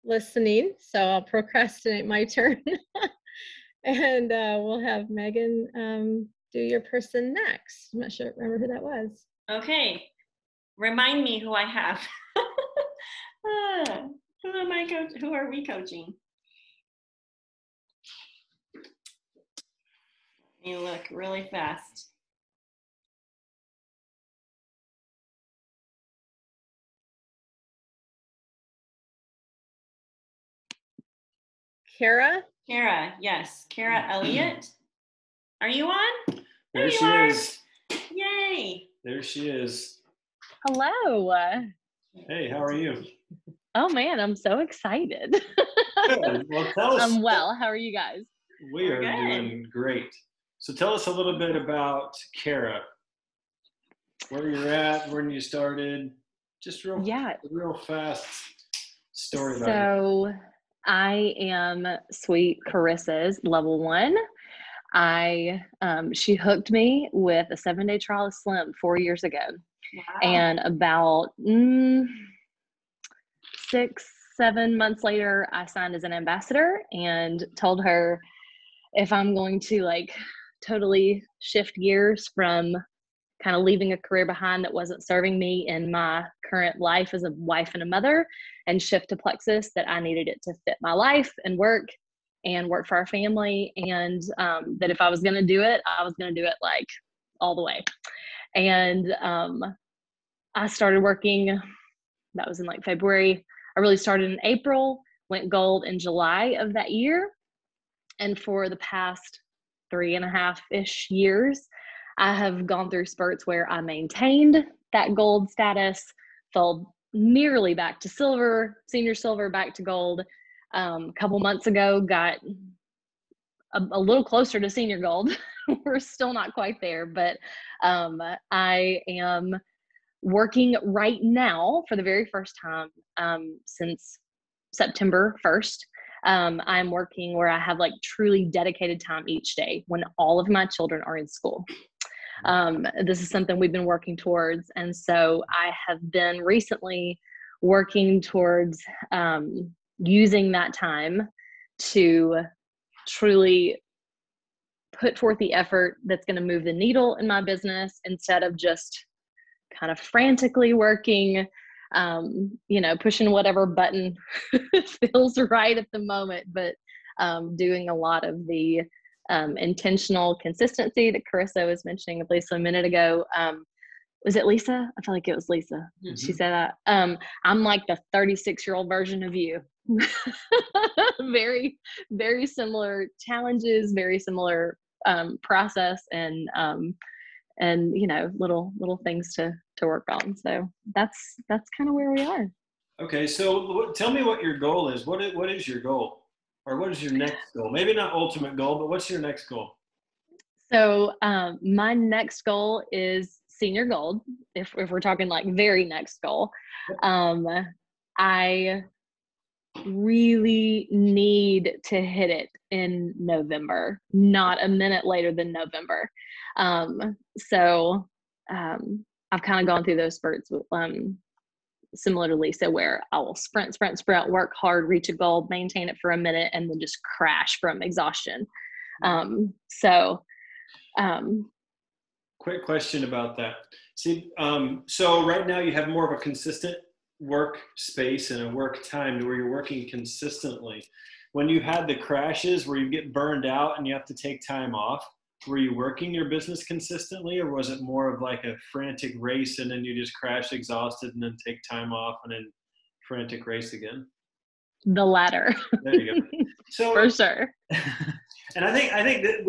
listening, so I'll procrastinate my turn. And we'll have Megan do your person next. I'm not sure, remember who that was. Okay. Remind me who I have. Who are we coaching? You look really fast. Kara? Kara, yes. Kara Elliott. Are you on? There you she are. is. Yay. There she is. Hello. Hey, how are you? Oh man, I'm so excited. Good. Well, tell us. I'm well. How are you guys? We We're are good. doing great. So tell us a little bit about Kara. Where you're at, when you started, just real fast story about you. So I am Sweet Carissa's level 1. She hooked me with a 7-day trial of Slim 4 years ago. Wow. And about 6-7 months later, I signed as an ambassador and told her if I'm going to like totally shift gears from kind of leaving a career behind that wasn't serving me in my current life as a wife and a mother and shift to Plexus, that I needed it to fit my life and work for our family. And that if I was going to do it, I was going to do it like all the way. And I started working, that was in like February. I really started in April, went gold in July of that year. And for the past 3.5-ish years, I have gone through spurts where I maintained that gold status, fell nearly back to silver, senior silver, back to gold. A couple months ago, got a little closer to senior gold. We're still not quite there, but I am working right now for the very first time since September 1st. I'm working where I have like truly dedicated time each day when all of my children are in school. This is something we've been working towards. And so I have been recently working towards using that time to truly put forth the effort that's going to move the needle in my business instead of just kind of frantically working, pushing whatever button feels right at the moment, but doing a lot of the intentional consistency that Carissa was mentioning of Lisa a minute ago. Was it Lisa? I feel like it was Lisa. Mm-hmm. She said that. I'm like the 36-year-old version of you. Very, very similar challenges, very similar process, and little things to work on. So that's kind of where we are. Okay, so tell me what your goal is. What is your goal, or what is your next goal? Maybe not ultimate goal, but what's your next goal? So my next goal is senior gold. If we're talking like very next goal, I really need to hit it in November, not a minute later than November. So I've kind of gone through those spurts with, similar to Lisa, where I will sprint, work hard, reach a goal, maintain it for a minute, and then just crash from exhaustion. Quick question about that. See, so right now you have more of a consistent work space and a work time to where you're working consistently. When you had the crashes where you get burned out and you have to take time off, were you working your business consistently, or was it more of like a frantic race and then you just crash exhausted and then take time off and then frantic race again? The latter. There you go. So for sure. And I think that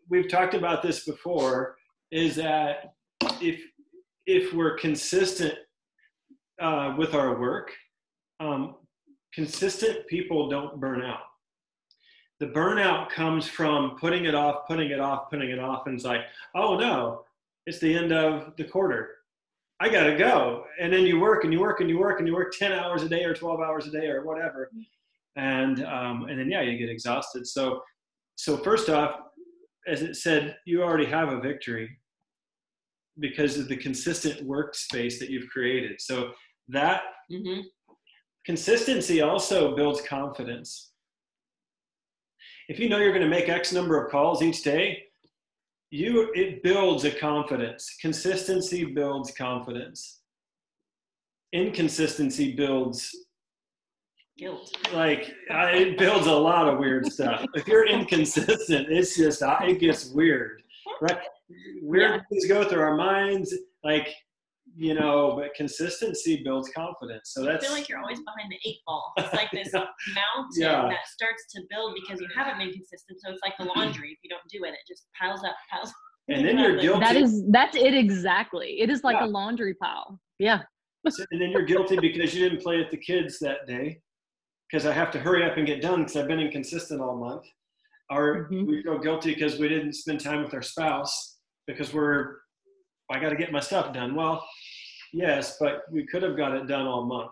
we've talked about this before, is that if we're consistent with our work, consistent people don't burn out. The burnout comes from putting it off, and it's like, oh no, it's the end of the quarter, I gotta go. And then you work 10 hours a day or 12 hours a day or whatever, and then you get exhausted. So first off, as it said, you already have a victory because of the consistent workspace that you've created. So that consistency also builds confidence. If you know you're going to make X number of calls each day, it builds a confidence. Consistency builds confidence. Inconsistency builds Guilt. Like it builds a lot of weird stuff. If you're inconsistent, it's just, it gets weird, right? Weird things go through our minds, like, you know, but consistency builds confidence. So that's, I feel like you're always behind the 8 ball. It's like this mountain that starts to build because you haven't been consistent. So it's like the laundry. If you don't do it, it just piles up. And then you're guilty. That's it exactly. It is like a laundry pile. Yeah. And then you're guilty because you didn't play with the kids that day, because I have to hurry up and get done because I've been inconsistent all month. Or we feel guilty because we didn't spend time with our spouse because I got to get my stuff done. Well, yes, but we could have got it done all month.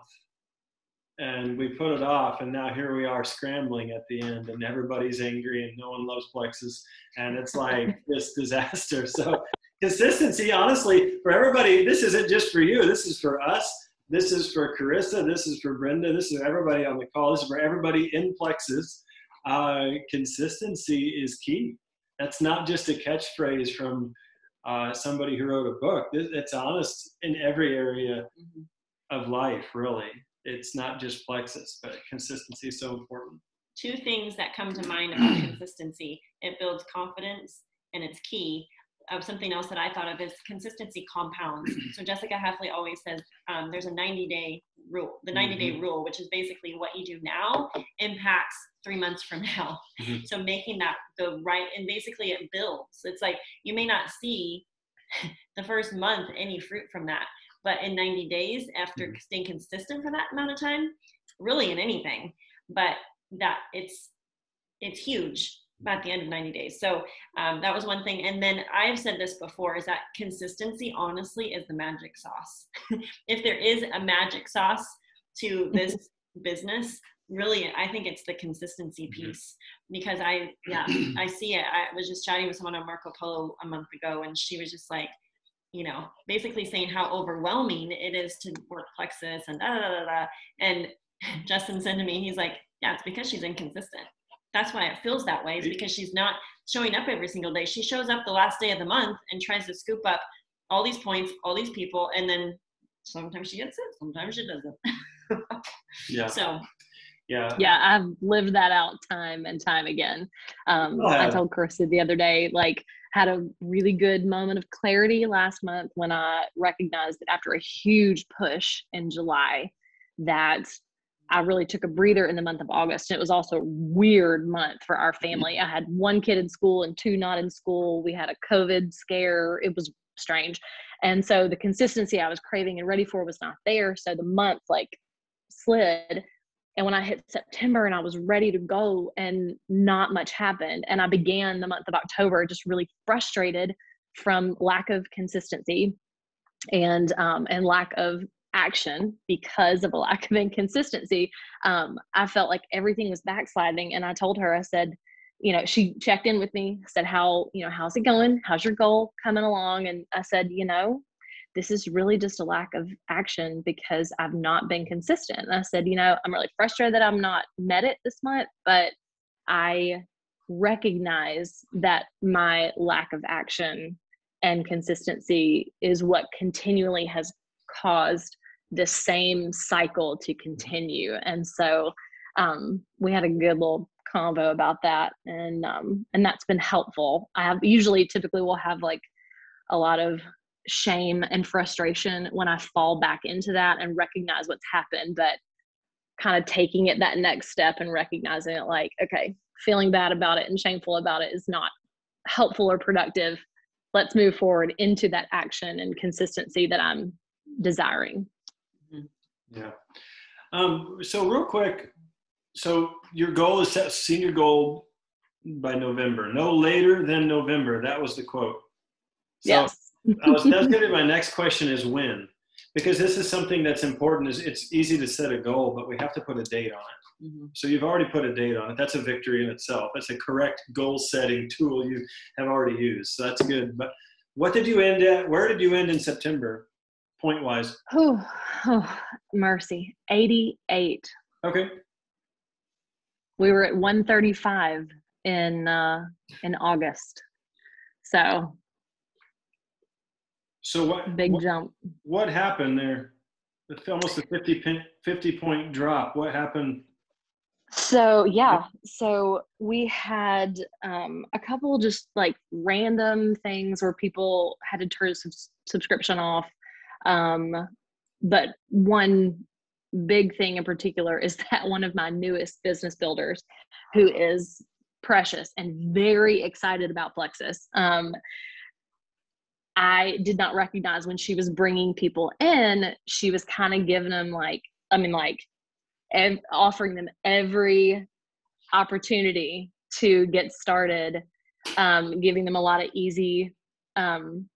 And we put it off, and now here we are scrambling at the end, and everybody's angry, and no one loves Plexus, and it's like this disaster. So consistency, honestly, for everybody, this isn't just for you. This is for us. This is for Carissa. This is for Brenda. This is everybody on the call. This is for everybody in Plexus. Consistency is key. That's not just a catchphrase from somebody who wrote a book. It's honest in every area of life, really. It's not just Plexus, but consistency is so important. 2 things that come to mind about consistency. It builds confidence, and it's key. Something else that I thought of is consistency compounds. So Jessica Heffley always says there's a 90-day rule. The 90-day rule, which is basically what you do now impacts 3 months from now. So making that the right, and basically it builds. It's like you may not see the first month any fruit from that, but in 90 days after staying consistent for that amount of time, really in anything, but that it's huge at the end of 90 days. So that was one thing. And then I've said this before, is that consistency honestly is the magic sauce. If there is a magic sauce to this business, really, I think it's the consistency piece, because I see it. I was just chatting with someone on Marco Polo a month ago, and she was just like, you know, basically saying how overwhelming it is to work Plexus and And Justin said to me, he's like, yeah, it's because she's inconsistent. That's why it feels that way, is because she's not showing up every single day. She shows up the last day of the month and tries to scoop up all these points, all these people, and then sometimes she gets it, sometimes she doesn't. Yeah, I've lived that out time and time again. I told Carissa the other day, like, had a really good moment of clarity last month when I recognized that after a huge push in July, that I really took a breather in the month of August. And it was also a weird month for our family. I had 1 kid in school and 2 not in school. We had a COVID scare. It was strange. And so the consistency I was craving and ready for was not there. So the month like slid. And when I hit September and I was ready to go, and not much happened. And I began the month of October just really frustrated from lack of consistency and lack of action because of a lack of inconsistency. I felt like everything was backsliding. And I told her, I said, you know, she checked in with me, said, how's it going? How's your goal coming along? And I said, this is really just a lack of action because I've not been consistent. And I said, I'm really frustrated that I'm not met it this month, but I recognize that my lack of action and consistency is what continually has caused the same cycle to continue. And so we had a good little convo about that. And that's been helpful. Typically we'll have like a lot of shame and frustration when I fall back into that and recognize what's happened, but kind of taking it that next step and recognizing it like, okay, feeling bad about it and shameful about it is not helpful or productive. Let's move forward into that action and consistency that I'm desiring. Yeah. So real quick, so your goal is set senior goal by November, no later than November. That was the quote. So yes. That's going to be my next question, is when, because this is something that's important. It's easy to set a goal, but we have to put a date on it. Mm-hmm. So you've already put a date on it. That's a victory in itself. That's a correct goal setting tool you have already used. So that's good. But what did you end at? Where did you end in September, point wise? Oh, mercy. 88. Okay. We were at 135 in August. So what? Big jump. What happened there? It's almost a 50 point drop. What happened So yeah, so we had a couple just like random things where people had to turn subscription off. But one big thing in particular is that one of my newest business builders, who is precious and very excited about Plexus, I did not recognize when she was bringing people in, she was kind of giving them offering them every opportunity to get started, giving them a lot of easy things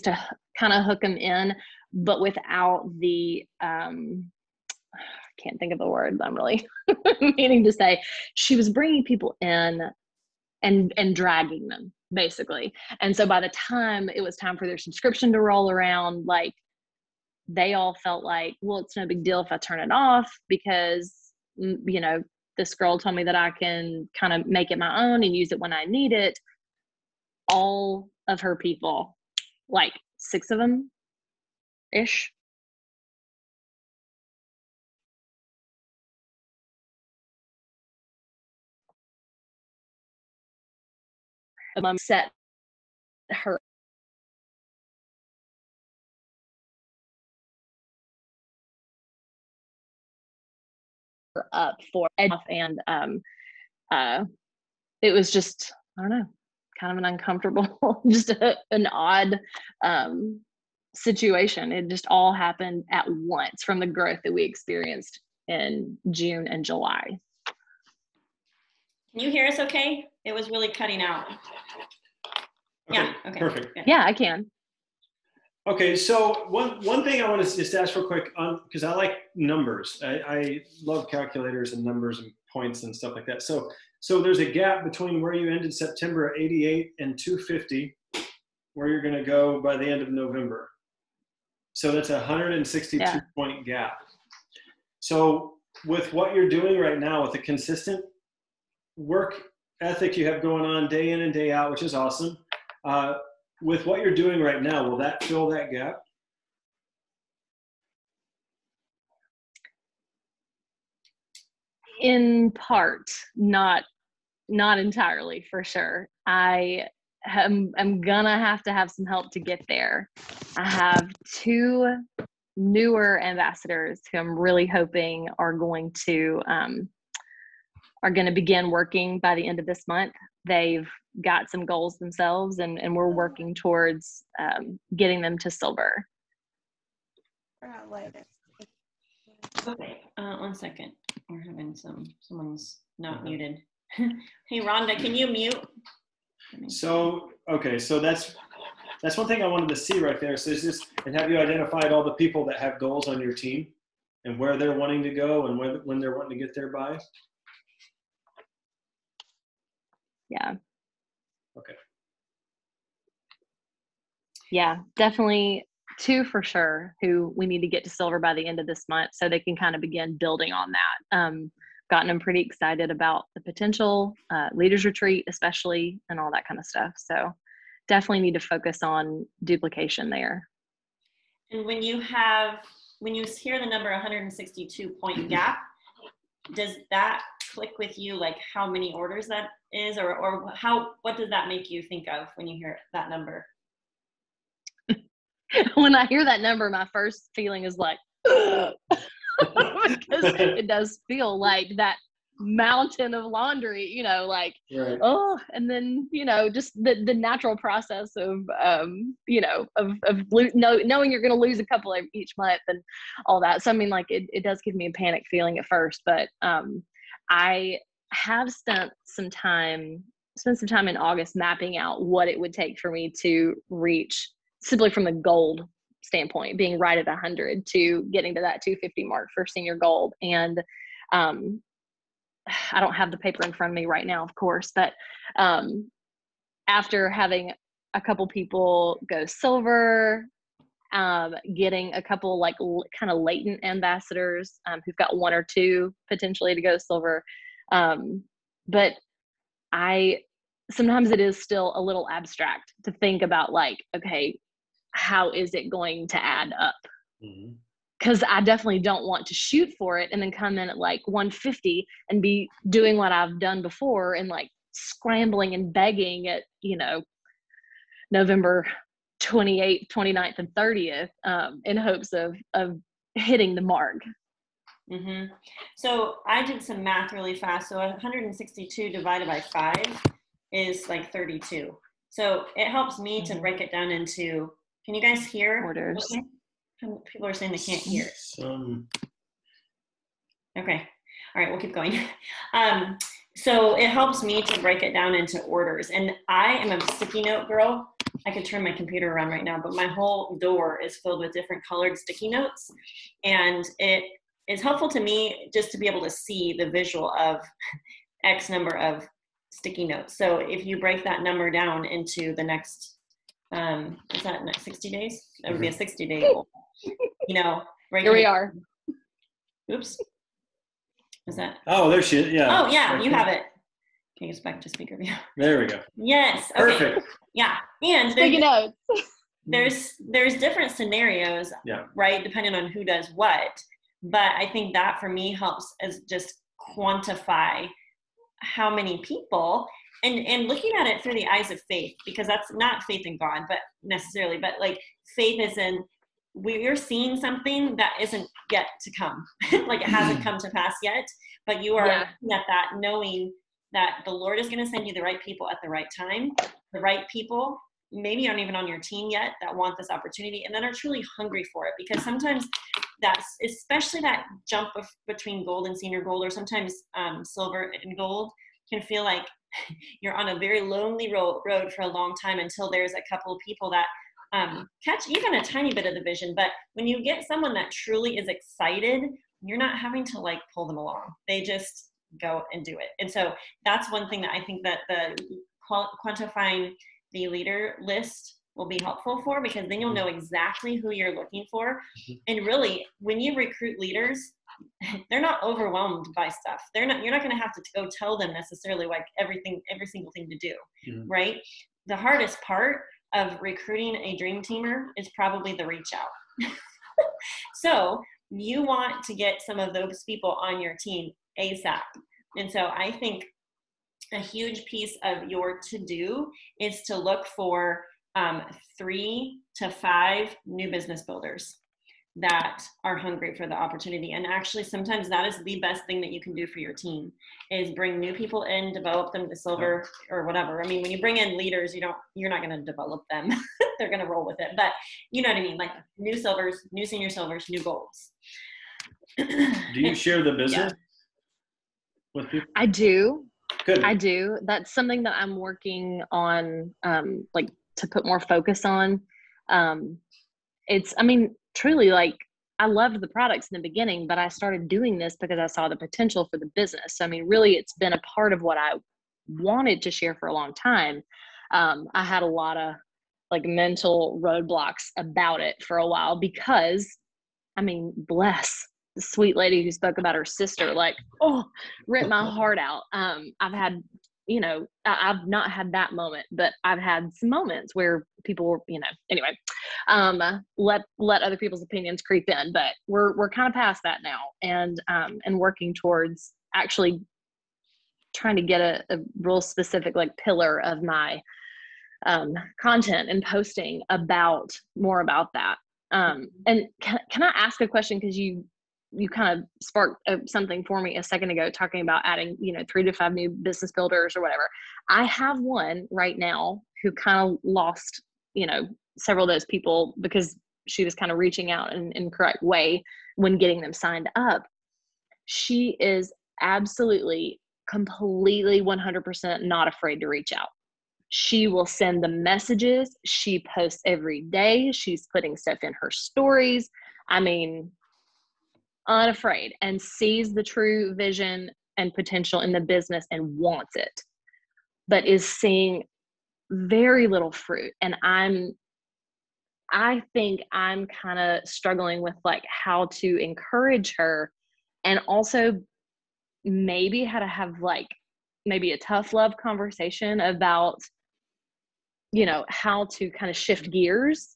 to kind of hook them in, but without the I can't think of the word I'm really meaning to say. She was bringing people in and dragging them basically. And so by the time it was time for their subscription to roll around, like they all felt like, well, it's no big deal if I turn it off because, this girl told me that I can kind of make it my own and use it when I need it. All of her people, like 6 of them ish, set her up for and it was just, I don't know, kind of an uncomfortable, just an odd situation. It just all happened at once from the growth that we experienced in June and July. Can you hear us okay? It was really cutting out. Okay, yeah, okay. Perfect. Yeah, I can. Okay, so one thing I want to just ask real quick, because I like numbers. I love calculators and numbers and points and stuff like that. So there's a gap between where you ended September at 88 and 250, where you're going to go by the end of November. So that's a 162 point gap. So with what you're doing right now, with the consistent work ethic you have going on day in and day out, which is awesome. With what you're doing right now, will that fill that gap? In part, not entirely, for sure. I'm gonna have to have some help to get there. I have 2 newer ambassadors who I'm really hoping are going to begin working by the end of this month. They've got some goals themselves, and we're working towards getting them to silver. Okay, 1 second. We're having someone's not muted. Hey, Rhonda, can you mute? So, okay, so that's one thing I wanted to see right there. So and have you identified all the people that have goals on your team and where they're wanting to go and when they're wanting to get there by? Yeah. Okay. Yeah, definitely 2 for sure who we need to get to silver by the end of this month so they can kind of begin building on that. Gotten them pretty excited about the potential leaders retreat, especially, and all that kind of stuff. So definitely need to focus on duplication there. And when you hear the number 162 point gap, does that click with you, like how many orders that is, or what does that make you think of when you hear that number? When I hear that number, my first feeling is like, because it does feel like that mountain of laundry, like, right. Oh, and then, just the natural process of, knowing you're going to lose a couple each month and all that. So, I mean, like, it does give me a panic feeling at first, but I have spent some time in August mapping out what it would take for me to reach, simply from the gold standpoint, being right at 100 to getting to that 250 mark for senior gold. And I don't have the paper in front of me right now, of course, but after having a couple people go silver, getting a couple like kind of latent ambassadors who've got 1 or 2 potentially to go silver. But sometimes it is still a little abstract to think about, like, okay, how is it going to add up? Mm-hmm. because I definitely don't want to shoot for it and then come in at like 150 and be doing what I've done before and like scrambling and begging at, November 28th, 29th, and 30th in hopes of hitting the mark. Mm-hmm. So I did some math really fast. So 162 divided by 5 is like 32. So it helps me to break it down into, can you guys hear? Orders. Okay. People are saying they can't hear. Okay. All right, we'll keep going. So it helps me to break it down into orders. And I am a sticky note girl. I could turn my computer around right now, but my whole door is filled with different colored sticky notes. And it is helpful to me just to be able to see the visual of X number of sticky notes. So if you break that number down into the next, is that next 60 days? That would be a 60-day goal. Here we are. Oops. Is that? Oh, there she is. Yeah. Oh, yeah, you have it. Can you get back to speaker view? There we go. Yes. Okay. Perfect. Yeah. And there's different scenarios, right? Depending on who does what. But I think that for me helps as just quantify how many people and looking at it through the eyes of faith, because that's not faith in God, but necessarily, but like faith is in we're seeing something that isn't yet to come. Like it hasn't come to pass yet, but you are looking at that knowing that the Lord is going to send you the right people at the right time, the right people maybe aren't even on your team yet that want this opportunity and that are truly hungry for it. Because sometimes that's, especially that jump between gold and senior gold, or sometimes silver and gold, can feel like you're on a very lonely road for a long time until there's a couple of people that catch even a tiny bit of the vision. But when you get someone that truly is excited, you're not having to like pull them along. They just go and do it. And so that's one thing that I think that the quantifying the leader list will be helpful for, because then you'll know exactly who you're looking for. And really, when you recruit leaders, they're not overwhelmed by stuff. You're not going to have to go tell them necessarily like every single thing to do, right? The hardest part of recruiting a dream teamer is probably the reach out. So you want to get some of those people on your team ASAP. And so I think a huge piece of your to-do is to look for 3 to 5 new business builders that are hungry for the opportunity. And actually, sometimes that is the best thing that you can do for your team, is bring new people in, develop them to silver or whatever. I mean, when you bring in leaders, you're not going to develop them. They're going to roll with it. But you know what I mean? Like new silvers, new senior silvers, new golds. Do you share the business with people? I do. Good. I do. That's something that I'm working on, like to put more focus on. Truly, like, I loved the products in the beginning, but I started doing this because I saw the potential for the business. So, I mean, really, it's been a part of what I wanted to share for a long time. I had a lot of like mental roadblocks about it for a while because, I mean, bless the sweet lady who spoke about her sister, like, ripped my heart out. I've had, I've not had that moment, but I've had some moments where people were, anyway, let other people's opinions creep in, but we're kind of past that now, and working towards actually trying to get a real specific like pillar of my content and posting more about that. And can I ask a question? Because you kind of sparked something for me a second ago, talking about adding, 3 to 5 new business builders or whatever. I have one right now who kind of lost, several of those people because she was kind of reaching out in the correct way when getting them signed up. She is absolutely, completely 100% not afraid to reach out. She will send the messages. She posts every day. She's putting stuff in her stories. I mean, unafraid, and sees the true vision and potential in the business and wants it, but is seeing very little fruit. And I think I'm kind of struggling with like how to encourage her, and also maybe how to have like maybe a tough love conversation about, how to kind of shift gears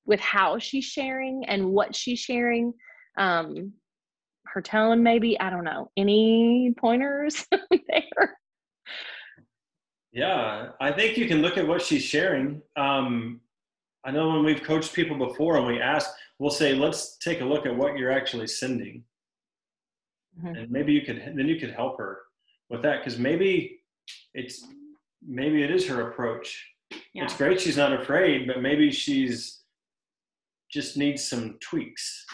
with how she's sharing and what she's sharing. Her tone, maybe, I don't know. Any pointers there? Yeah, I think you can look at what she's sharing. I know when we've coached people before and we ask, we'll say, let's take a look at what you're actually sending. Mm-hmm. And maybe you could help her with that, because maybe it is her approach. Yeah. It's great she's not afraid, but maybe she's just needs some tweaks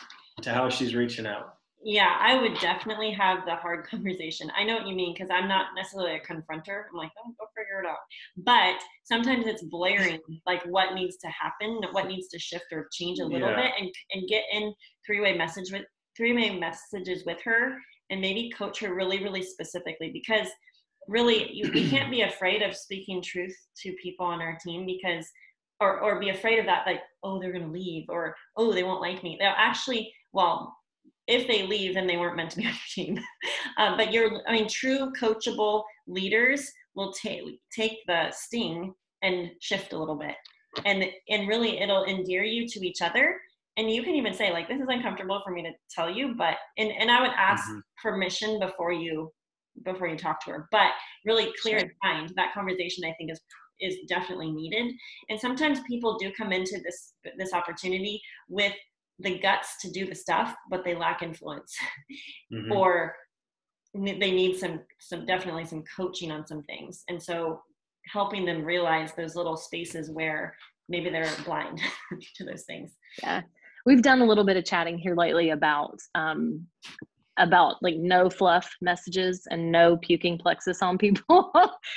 to how she's reaching out. Yeah, I would definitely have the hard conversation. I know what you mean, because I'm not necessarily a confronter. I'm like, oh, go figure it out. But sometimes it's blaring, like what needs to happen, what needs to shift or change a little bit, and get in three-way messages with her, and maybe coach her really, really specifically, because really we can't be afraid of speaking truth to people on our team, because or be afraid of that, like, oh, they're going to leave, or oh, they won't like me. They'll actually, well, if they leave, then they weren't meant to be on your team. But true coachable leaders will take the sting and shift a little bit, and really it'll endear you to each other. And you can even say, like, this is uncomfortable for me to tell you, but and I would ask permission before you talk to her, but really clear in mind. That conversation, I think, is definitely needed. And sometimes people do come into this opportunity with the guts to do the stuff, but they lack influence, or they need definitely some coaching on some things. And so helping them realize those little spaces where maybe they're blind to those things. Yeah. We've done a little bit of chatting here lately about like no fluff messages and no puking Plexus on people.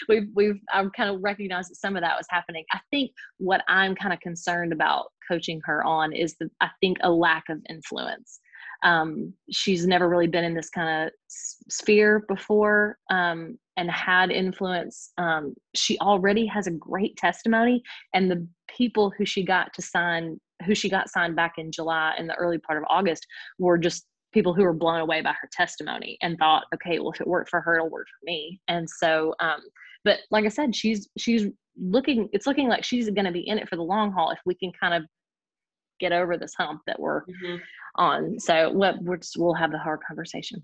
I've kind of recognized that some of that was happening. I think what I'm kind of concerned about coaching her on is I think a lack of influence. She's never really been in this kind of sphere before, and had influence. She already has a great testimony, and the people who she got signed back in July, in the early part of August, were just people who were blown away by her testimony and thought, okay, well, if it worked for her, it'll work for me. And so, but like I said, it's looking like she's going to be in it for the long haul if we can kind of get over this hump that we're on. So we'll have the hard conversation.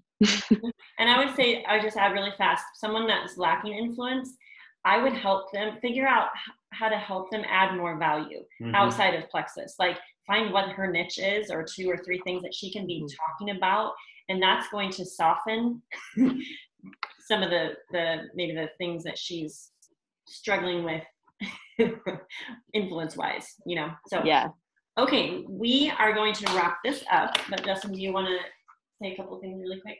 And I would say, I would just add really fast, someone that's lacking influence, I would help them figure out how to help them add more value outside of Plexus. Like, find what her niche is, or 2 or 3 things that she can be talking about. And that's going to soften some of maybe the things that she's struggling with influence wise, So, yeah. Okay, we are going to wrap this up, but Justin, do you want to say a couple things really quick?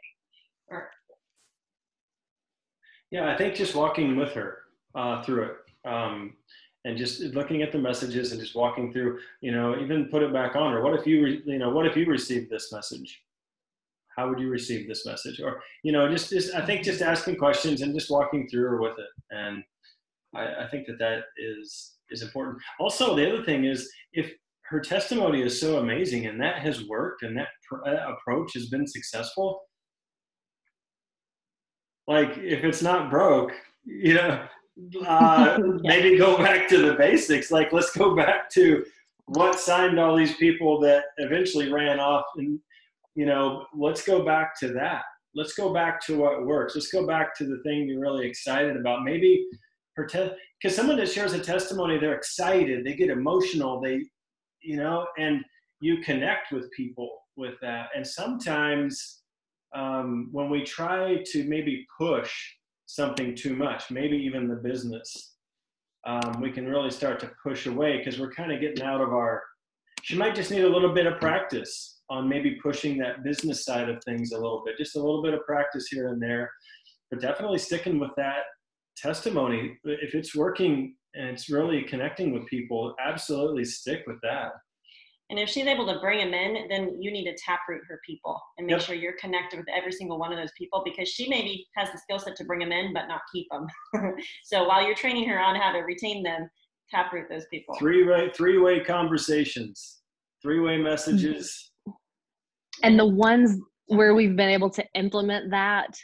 Yeah, I think just walking with her through it, and just looking at the messages and just walking through, even put it back on her. What if you received this message? How would you receive this message? Or, I think just asking questions and just walking through her with it. And I think that is important. Also, the other thing is, if her testimony is so amazing and that has worked and that approach has been successful, like, if it's not broke, maybe go back to the basics. Like, let's go back to what signed all these people that eventually ran off, and let's go back to that. Let's go back to what works. Let's go back to the thing you're really excited about. Maybe because someone that shares a testimony, they're excited, they get emotional, and you connect with people with that. And sometimes when we try to maybe push something too much, maybe even the business, we can really start to push away, because we're kind of getting out of she might just need a little bit of practice on maybe pushing that business side of things a little bit, just a little bit of practice here and there, but definitely sticking with that testimony. If it's working and it's really connecting with people, absolutely stick with that. And if she's able to bring them in, then you need to taproot her people and make sure you're connected with every single one of those people, because she maybe has the skill set to bring them in, but not keep them. So while you're training her on how to retain them, taproot those people. Three-way conversations, 3-way messages. And the ones where we've been able to implement that,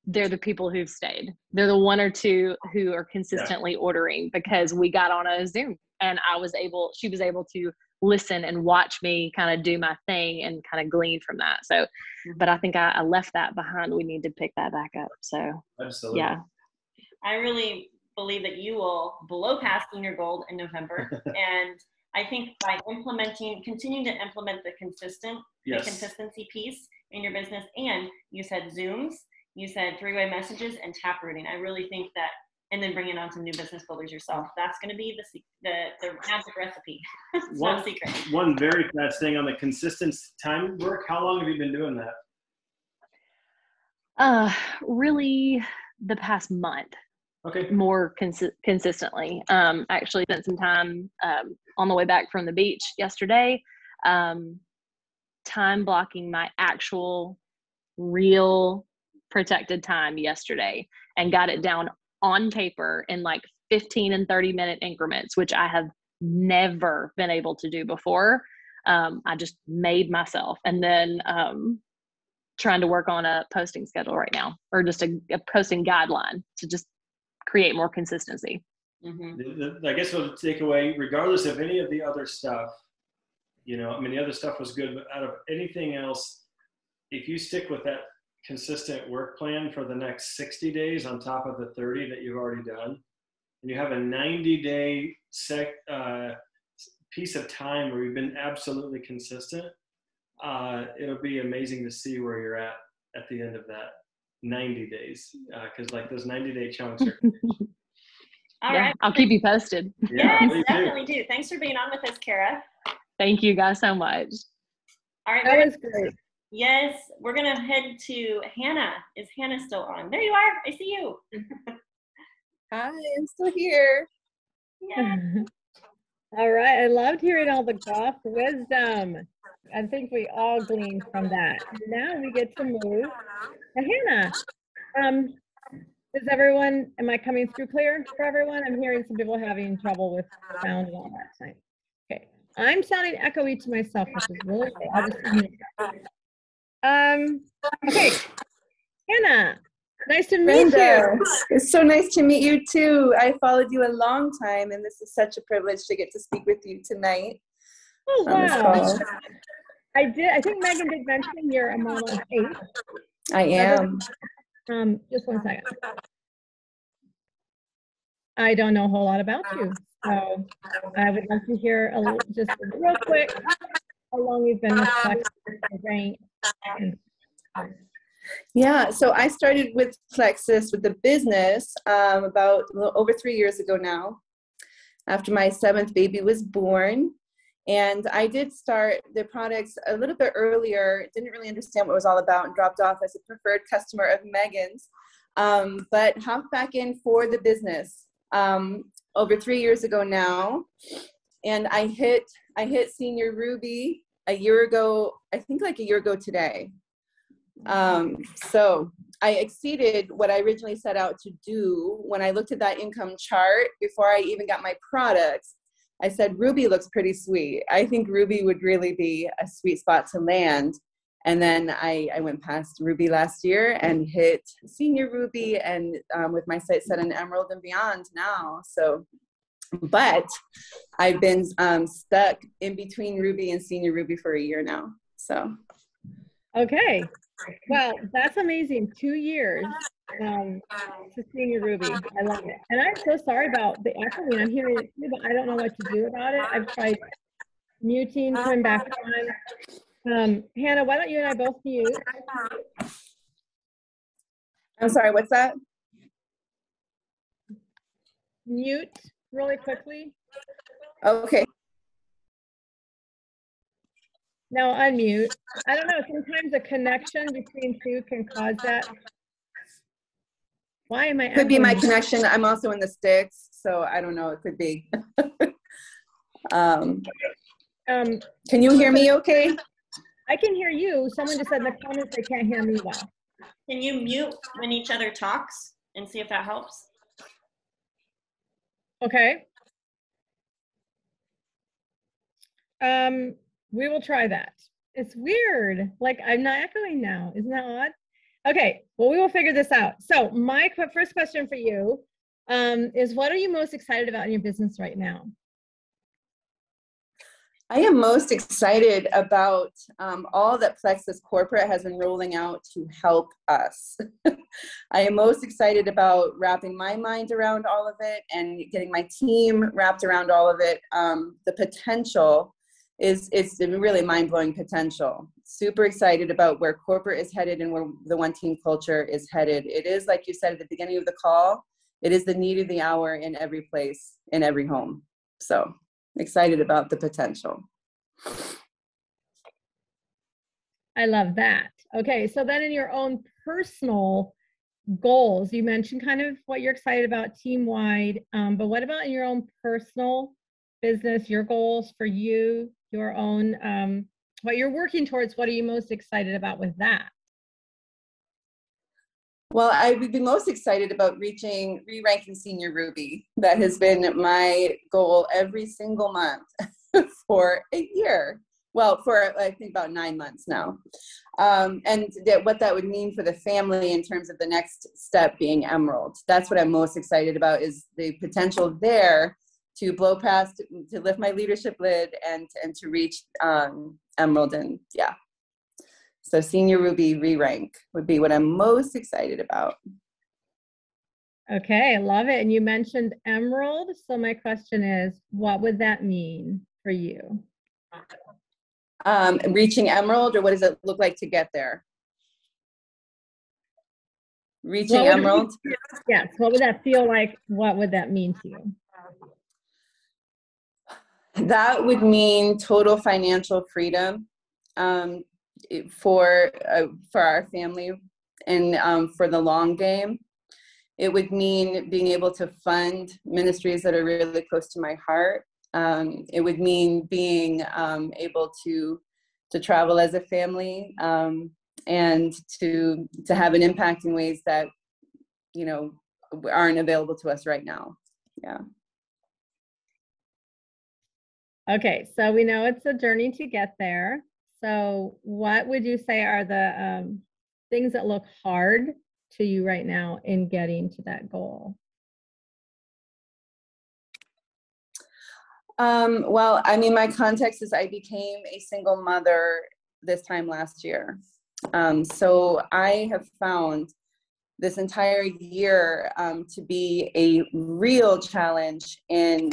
they're the people who've stayed. They're the 1 or 2 who are consistently ordering, because we got on a Zoom and she was able to listen and watch me kind of do my thing and kind of glean from that. So, but I think I left that behind. We need to pick that back up. So, Absolutely. yeah. I really believe that you will blow past senior gold in November. And I think by continuing to implement the consistency piece in your business, and you said Zooms, you said three-way messages and taprooting. I really think that, and then bringing on some new business builders yourself. That's going to be the magic recipe. It's not a secret. One very fast thing on the consistent time work. How long have you been doing that? Really the past month. Okay. More consistently. Actually spent some time on the way back from the beach yesterday, time blocking my actual real protected time yesterday and got it down on paper in like 15 and 30-minute increments, which I have never been able to do before. I just made myself, and then trying to work on a posting schedule right now, or just a posting guideline to just create more consistency. Mm-hmm. I guess what to take away, regardless of any of the other stuff, the other stuff was good, but out of anything else, if you stick with that consistent work plan for the next 60 days on top of the 30 that you've already done, and you have a 90-day piece of time where you've been absolutely consistent, it'll be amazing to see where you're at the end of that 90 days, because like those 90-day chunks are All right. I'll keep you posted. Yes, definitely do. Thanks for being on with us, Kara. Thank you guys so much. All right, that was great. Yes, we're gonna head to Hannah. Is Hannah still on? There you are. I see you. Hi, I'm still here. Yeah. All right, I loved hearing all the golf wisdom. I think we all gleaned from that. Now we get to move to Hannah. Am I coming through clear for everyone? I'm hearing some people having trouble with sound and all that tonight. Okay, I'm sounding echoey to myself, which is really okay. I'll just okay, Hannah, nice to meet Brenda, you. it's so nice to meet you too. I followed you a long time, and this is such a privilege to get to speak with you tonight. Oh, on this wow. call. I think Megan did mention you're a mom of 8. I am. Just one second. I don't know a whole lot about you, so I would love to hear just real quick how long you've been with Plexus. Yeah, so I started with Plexus with the business about a little over 3 years ago now, after my 7th baby was born. And I did start the products a little bit earlier, didn't really understand what it was all about, and dropped off as a preferred customer of Megan's, but hopped back in for the business over 3 years ago now. And I hit Senior Ruby a year ago, I think like a year ago today. So I exceeded what I originally set out to do. When I looked at that income chart before I even got my products, I said, Ruby looks pretty sweet. I think Ruby would really be a sweet spot to land. And then I went past Ruby last year and hit Senior Ruby, and with my sights set on Emerald and beyond now. So, but I've been stuck in between Ruby and Senior Ruby for a year now. So. Okay. Well, that's amazing. 2 years to Senior Ruby. I love it. And I'm so sorry about the echoing. I'm hearing it too, but I don't know what to do about it. I've tried muting, coming back on. Hannah, why don't you and I both mute? I'm sorry, what's that? Mute really quickly. Okay. No, unmute. I don't know. Sometimes a connection between two can cause that. Why am I? Could be my connection. I'm also in the sticks, so I don't know. It could be. Can you hear me okay? I can hear you. Someone just said in the comments they can't hear me well. Can you mute when each other talks and see if that helps? Okay. We will try that. It's weird. Like I'm not echoing now. Isn't that odd? Okay. Well, we will figure this out. So my first question for you is, what are you most excited about in your business right now? I am most excited about all that Plexus Corporate has been rolling out to help us. I am most excited about wrapping my mind around all of it and getting my team wrapped around all of it. The potential it's really mind-blowing potential. Super excited about where corporate is headed and where the one team culture is headed. It is, like you said at the beginning of the call, it is the need of the hour in every place, in every home. So excited about the potential. I love that. Okay, so then in your own personal goals, you mentioned kind of what you're excited about team-wide, but what about in your own personal business, your goals for you, your own, what you're working towards? What are you most excited about with that? Well, I would be most excited about re-ranking Senior Ruby. That has been my goal every single month for a year. Well, for I think about 9 months now. And what that would mean for the family in terms of the next step being Emerald. That's what I'm most excited about, is the potential there to blow past, to lift my leadership lid and to reach Emerald. And yeah. So Senior Ruby re-rank would be what I'm most excited about. Okay, I love it. And you mentioned Emerald. So my question is, what would that mean for you? Reaching Emerald, or what does it look like to get there? Reaching Emerald? Yes, what would that feel like? What would that mean to you? That would mean total financial freedom for our family and for the long game. It would mean being able to fund ministries that are really close to my heart. It would mean being able to travel as a family and to have an impact in ways that, you know, aren't available to us right now. Yeah. Okay, so we know it's a journey to get there. So what would you say are the things that look hard to you right now in getting to that goal? Well, I mean, my context is I became a single mother this time last year. So I have found this entire year to be a real challenge in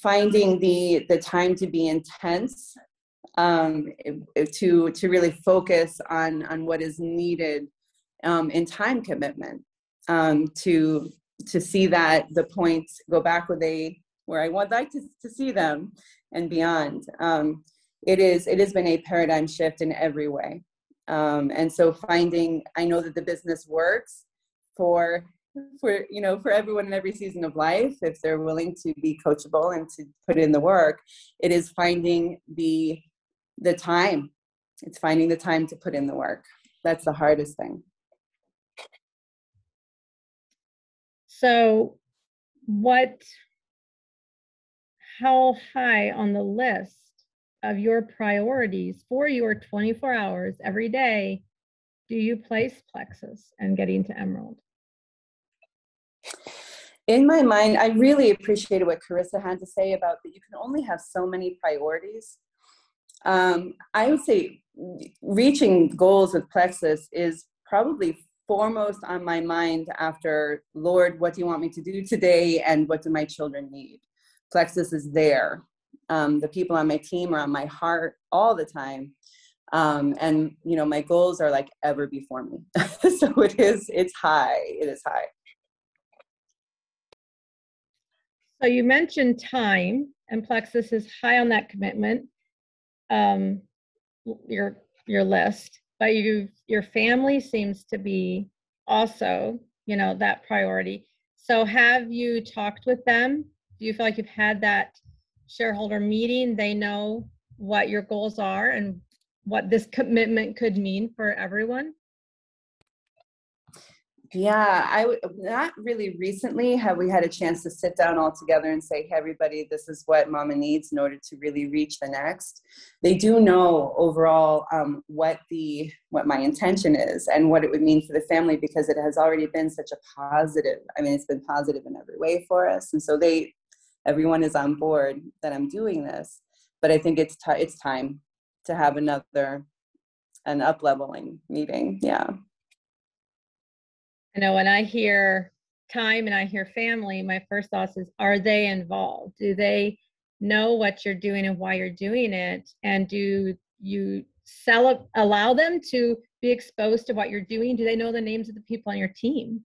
finding the time to be intense, to really focus on what is needed in time commitment, to see that the points go back where I would like to see them and beyond. It has been a paradigm shift in every way. And so I know that the business works for everyone in every season of life, if they're willing to be coachable and to put in the work. It is finding the time. It's finding the time to put in the work. That's the hardest thing. So how high on the list of your priorities for your 24 hours every day do you place Plexus and getting to Emerald? In my mind, I really appreciated what Carissa had to say about that you can only have so many priorities. I would say reaching goals with Plexus is probably foremost on my mind after, Lord, what do you want me to do today, and what do my children need? Plexus is there. The people on my team are on my heart all the time. And, you know, my goals are like ever before me. So it's high. It is high. So you mentioned time, and Plexus is high on that commitment, your list, but your family seems to be also, you know, that priority. So have you talked with them? Do you feel like you've had that shareholder meeting? They know what your goals are and what this commitment could mean for everyone? Yeah, not really recently have we had a chance to sit down all together and say, hey, everybody, this is what Mama needs in order to really reach the next. They do know overall what my intention is and what it would mean for the family, because it has already been such a positive. I mean, it's been positive in every way for us. And so everyone is on board that I'm doing this. but I think it's time to have an up-leveling meeting. Yeah. I know when I hear time and I hear family, my first thought is, are they involved? Do they know what you're doing and why you're doing it? And do you allow them to be exposed to what you're doing? Do they know the names of the people on your team?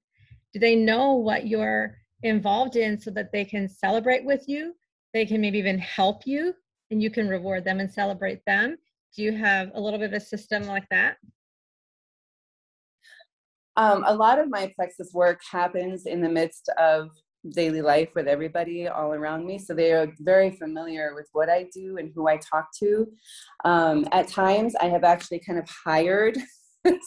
Do they know what you're involved in so that they can celebrate with you? They can maybe even help you and you can reward them and celebrate them. Do you have a little bit of a system like that? A lot of my Plexus work happens in the midst of daily life with everybody all around me. So they are very familiar with what I do and who I talk to. At times, I have actually kind of hired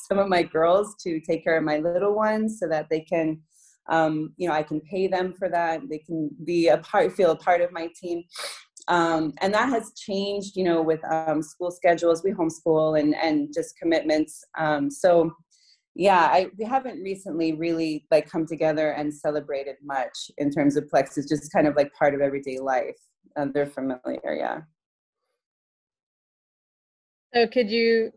some of my girls to take care of my little ones so that they can, I can pay them for that. They can feel a part of my team. And that has changed, with school schedules. We homeschool and just commitments. We haven't recently really come together and celebrated much in terms of Plexus, just kind of part of everyday life. They're familiar, yeah. So could you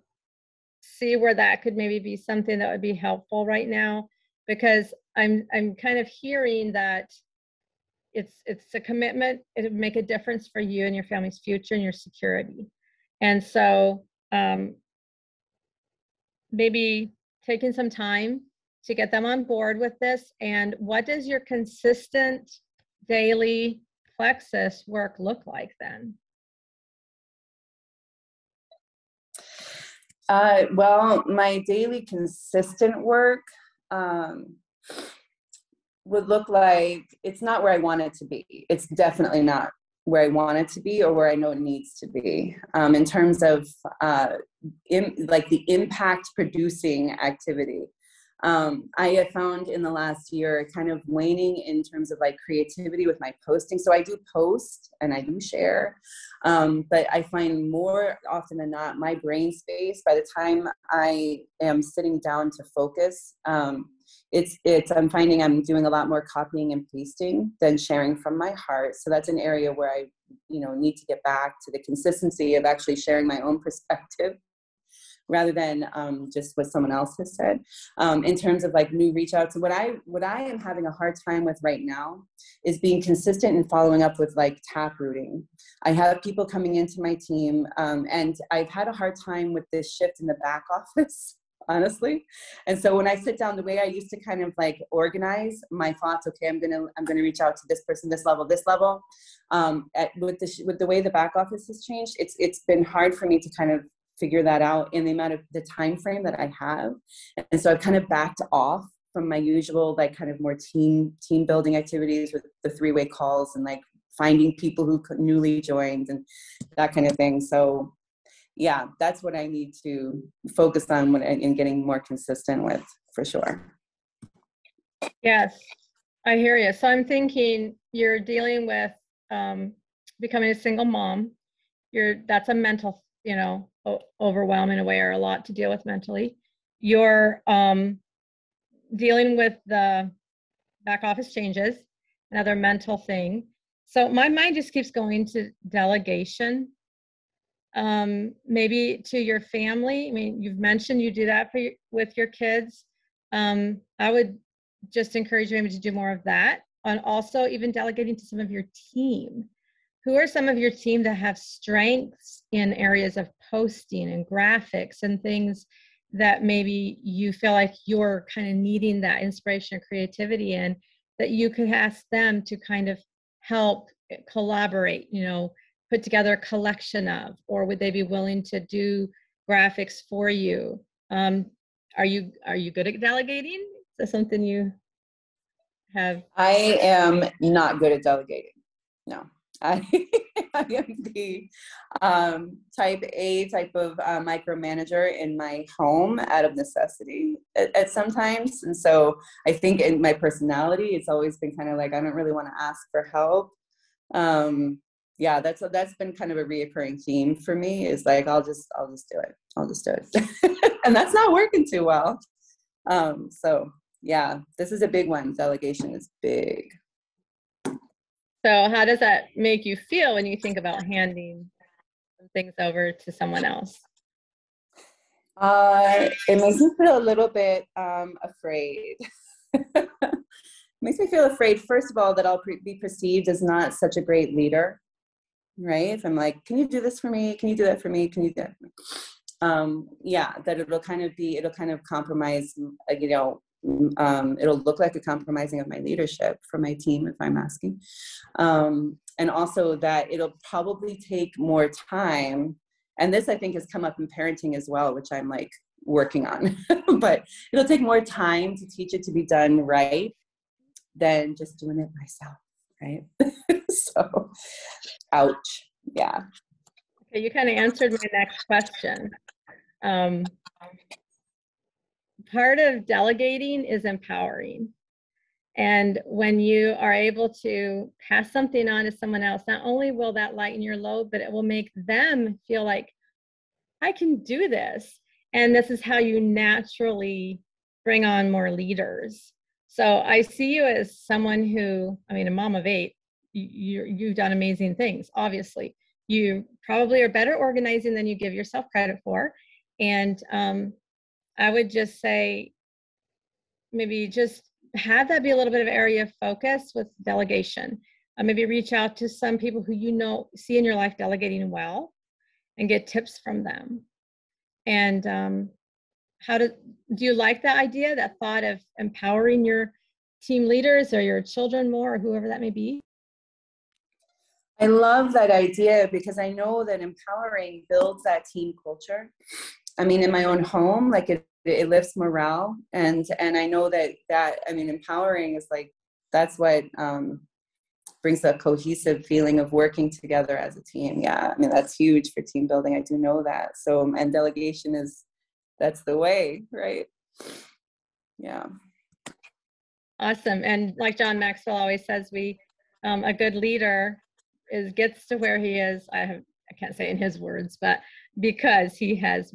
see where that could maybe be something that would be helpful right now? Because I'm kind of hearing that it's a commitment. It would make a difference for you and your family's future and your security. And so maybe taking some time to get them on board with this. And what does your consistent daily Plexus work look like then? Well, my daily consistent work would look like, it's not where I want it to be. It's definitely not where I want it to be or where I know it needs to be. In terms of the impact producing activity. I have found in the last year kind of waning in terms of creativity with my posting. So I do post and I do share, but I find more often than not, my brain space, by the time I am sitting down to focus, I'm finding I'm doing a lot more copying and pasting than sharing from my heart. So that's an area where I, need to get back to the consistency of actually sharing my own perspective rather than just what someone else has said. In terms of new reach outs, what I am having a hard time with right now is being consistent and following up with tap rooting. I have people coming into my team, and I've had a hard time with this shift in the back office, honestly. And so when I sit down, the way I used to kind of organize my thoughts, okay, I'm gonna reach out to this person, this level. With the way the back office has changed, it's been hard for me to kind of figure that out in the time frame that I have. And so I've kind of backed off from my usual kind of more team building activities with the 3-way calls and finding people who newly joined and that kind of thing. So yeah, that's what I need to focus on in getting more consistent with, for sure. Yes, I hear you. So I'm thinking you're dealing with becoming a single mom. That's a mental, overwhelm in a way, or a lot to deal with mentally. You're dealing with the back office changes, another mental thing. So my mind just keeps going to delegation, maybe to your family. I mean, you've mentioned you do that with your kids. I would just encourage you maybe to do more of that, and also even delegating to some of your team. Who are some of your team that have strengths in areas of posting and graphics and things that maybe you feel like you're kind of needing that inspiration or creativity in, that you could ask them to kind of help collaborate, put together a collection of, or would they be willing to do graphics for you? Are you good at delegating? Is that something you have? I am not good at delegating. No. I am the type of micromanager in my home out of necessity at sometimes. And so I think in my personality, it's always been kind of I don't really want to ask for help. Yeah, that's been kind of a reoccurring theme for me, is I'll just do it. I'll just do it. And that's not working too well. So yeah, this is a big one. Delegation is big. So how does that make you feel when you think about handing things over to someone else? It makes me feel a little bit afraid. It makes me feel afraid, first of all, that I'll be perceived as not such a great leader, right? If I'm like, can you do this for me? Can you do that for me? Can you do that for me? Yeah, that it'll kind of compromise, it'll look like a compromising of my leadership for my team if I'm asking. And also that it'll probably take more time. And this, I think, has come up in parenting as well, which I'm like working on. But it'll take more time to teach it to be done right than just doing it myself, right? So, ouch. Yeah. Okay, you kind of answered my next question. Part of delegating is empowering. And when you are able to pass something on to someone else, not only will that lighten your load, but it will make them feel like, I can do this. And this is how you naturally bring on more leaders. So I see you as someone who, I mean, a mom of 8, you've done amazing things, obviously. You probably are better organizing than you give yourself credit for. And I would just say, maybe just have that be a little bit of area of focus with delegation. Maybe reach out to some people who you know see in your life delegating well and get tips from them. And do you like that idea, that thought of empowering your team leaders or your children more, or whoever that may be? I love that idea because I know that empowering builds that team culture. I mean, in my own home, like it lifts morale, and I know that I mean, empowering is like, that's what brings a cohesive feeling of working together as a team. Yeah, I mean, that's huge for team building. I do know that. So, and delegation that's the way, right? Yeah. Awesome. And like John Maxwell always says, a good leader gets to where he is. I can't say in his words, but because he has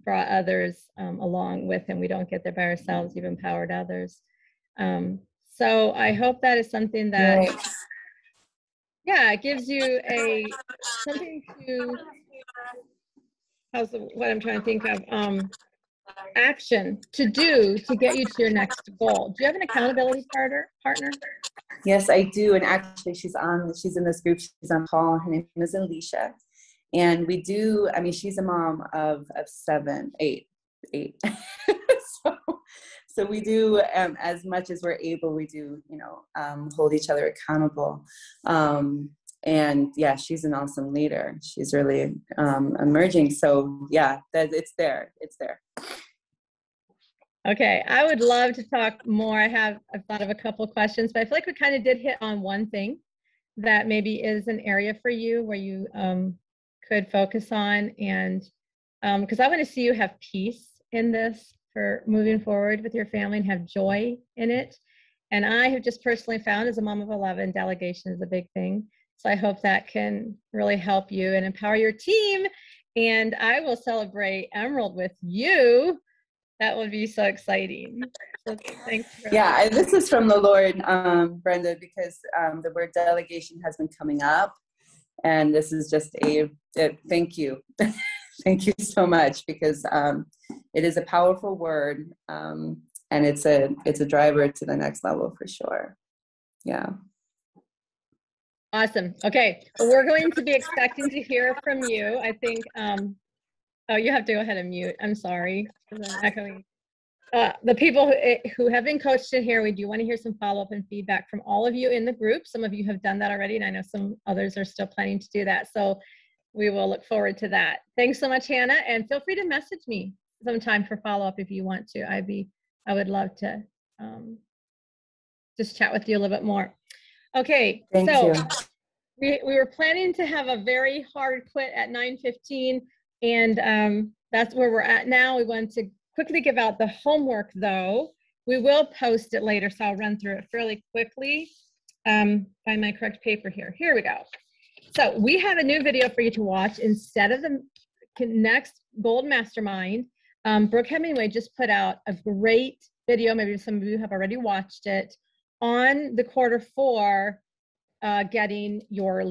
brought others along with him. We don't get there by ourselves. You've empowered others. So I hope that is something that, Right. Yeah, it gives you something to, what I'm trying to think of, action to do to get you to your next goal. Do you have an accountability partner? Yes, I do. And actually she's in this group. She's on call. Her name is Alicia. And we do, I mean, she's a mom of 8. So we do, as much as we're able, we do, hold each other accountable. And yeah, she's an awesome leader. She's really emerging. So yeah, it's there. Okay, I would love to talk more. I've thought of a couple of questions, but I feel like we kind of did hit on one thing that maybe is an area for you where you could focus on, and because I want to see you have peace in this for moving forward with your family and have joy in it. And I have just personally found, as a mom of 11, delegation is a big thing. So I hope that can really help you and empower your team. And I will celebrate Emerald with you. That would be so exciting. So thanks. Yeah, this is from the Lord, Brenda, because the word delegation has been coming up. And this is just thank you. Thank you so much, because it is a powerful word, and it's a driver to the next level for sure. Yeah. Awesome. Okay, well, we're going to be expecting to hear from you. I think. Oh, you have to go ahead and mute. I'm sorry. I'm echoing. The people who have been coached in here, we do want to hear some follow-up and feedback from all of you in the group. Some of you have done that already, and I know some others are still planning to do that. So we will look forward to that. Thanks so much, Hannah, and feel free to message me sometime for follow-up if you want to. I would love to just chat with you a little bit more. Okay, Thank so you. we were planning to have a very hard quit at 9:15, and that's where we're at now. We want to quickly give out the homework, though. We will post it later, so I'll run through it fairly quickly. Find my correct paper here. Here we go. So we have a new video for you to watch instead of the next Gold Mastermind. Brooke Hemingway just put out a great video. Maybe some of you have already watched it on the quarter 4 getting your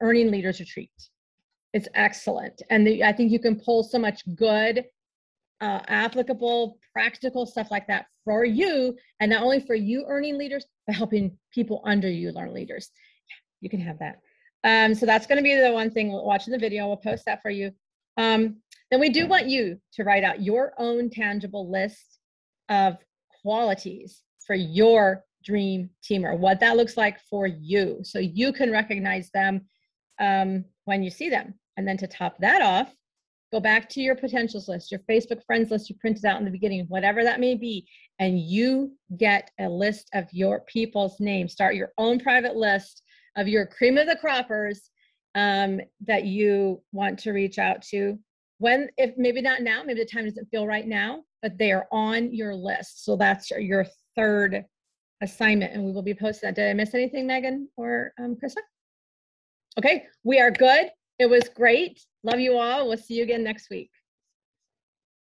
earning leaders retreat. It's excellent. And I think you can pull so much good, applicable, practical stuff like that for you. And not only for you earning leaders, but helping people under you learn leaders. You can have that. So that's going to be the one thing. Watching the video, we'll post that for you. Then we do want you to write out your own tangible list of qualities for your dream teamer, what that looks like for you, so you can recognize them when you see them. And then to top that off, go back to your potentials list, your Facebook friends list you printed out in the beginning, whatever that may be, and you get a list of your people's names. Start your own private list of your cream of the croppers that you want to reach out to. When, if maybe not now, maybe the time doesn't feel right now, but they are on your list. So that's your third assignment, and we will be posting that. Did I miss anything, Megan or Krista? Okay, we are good. It was great. Love you all. We'll see you again next week.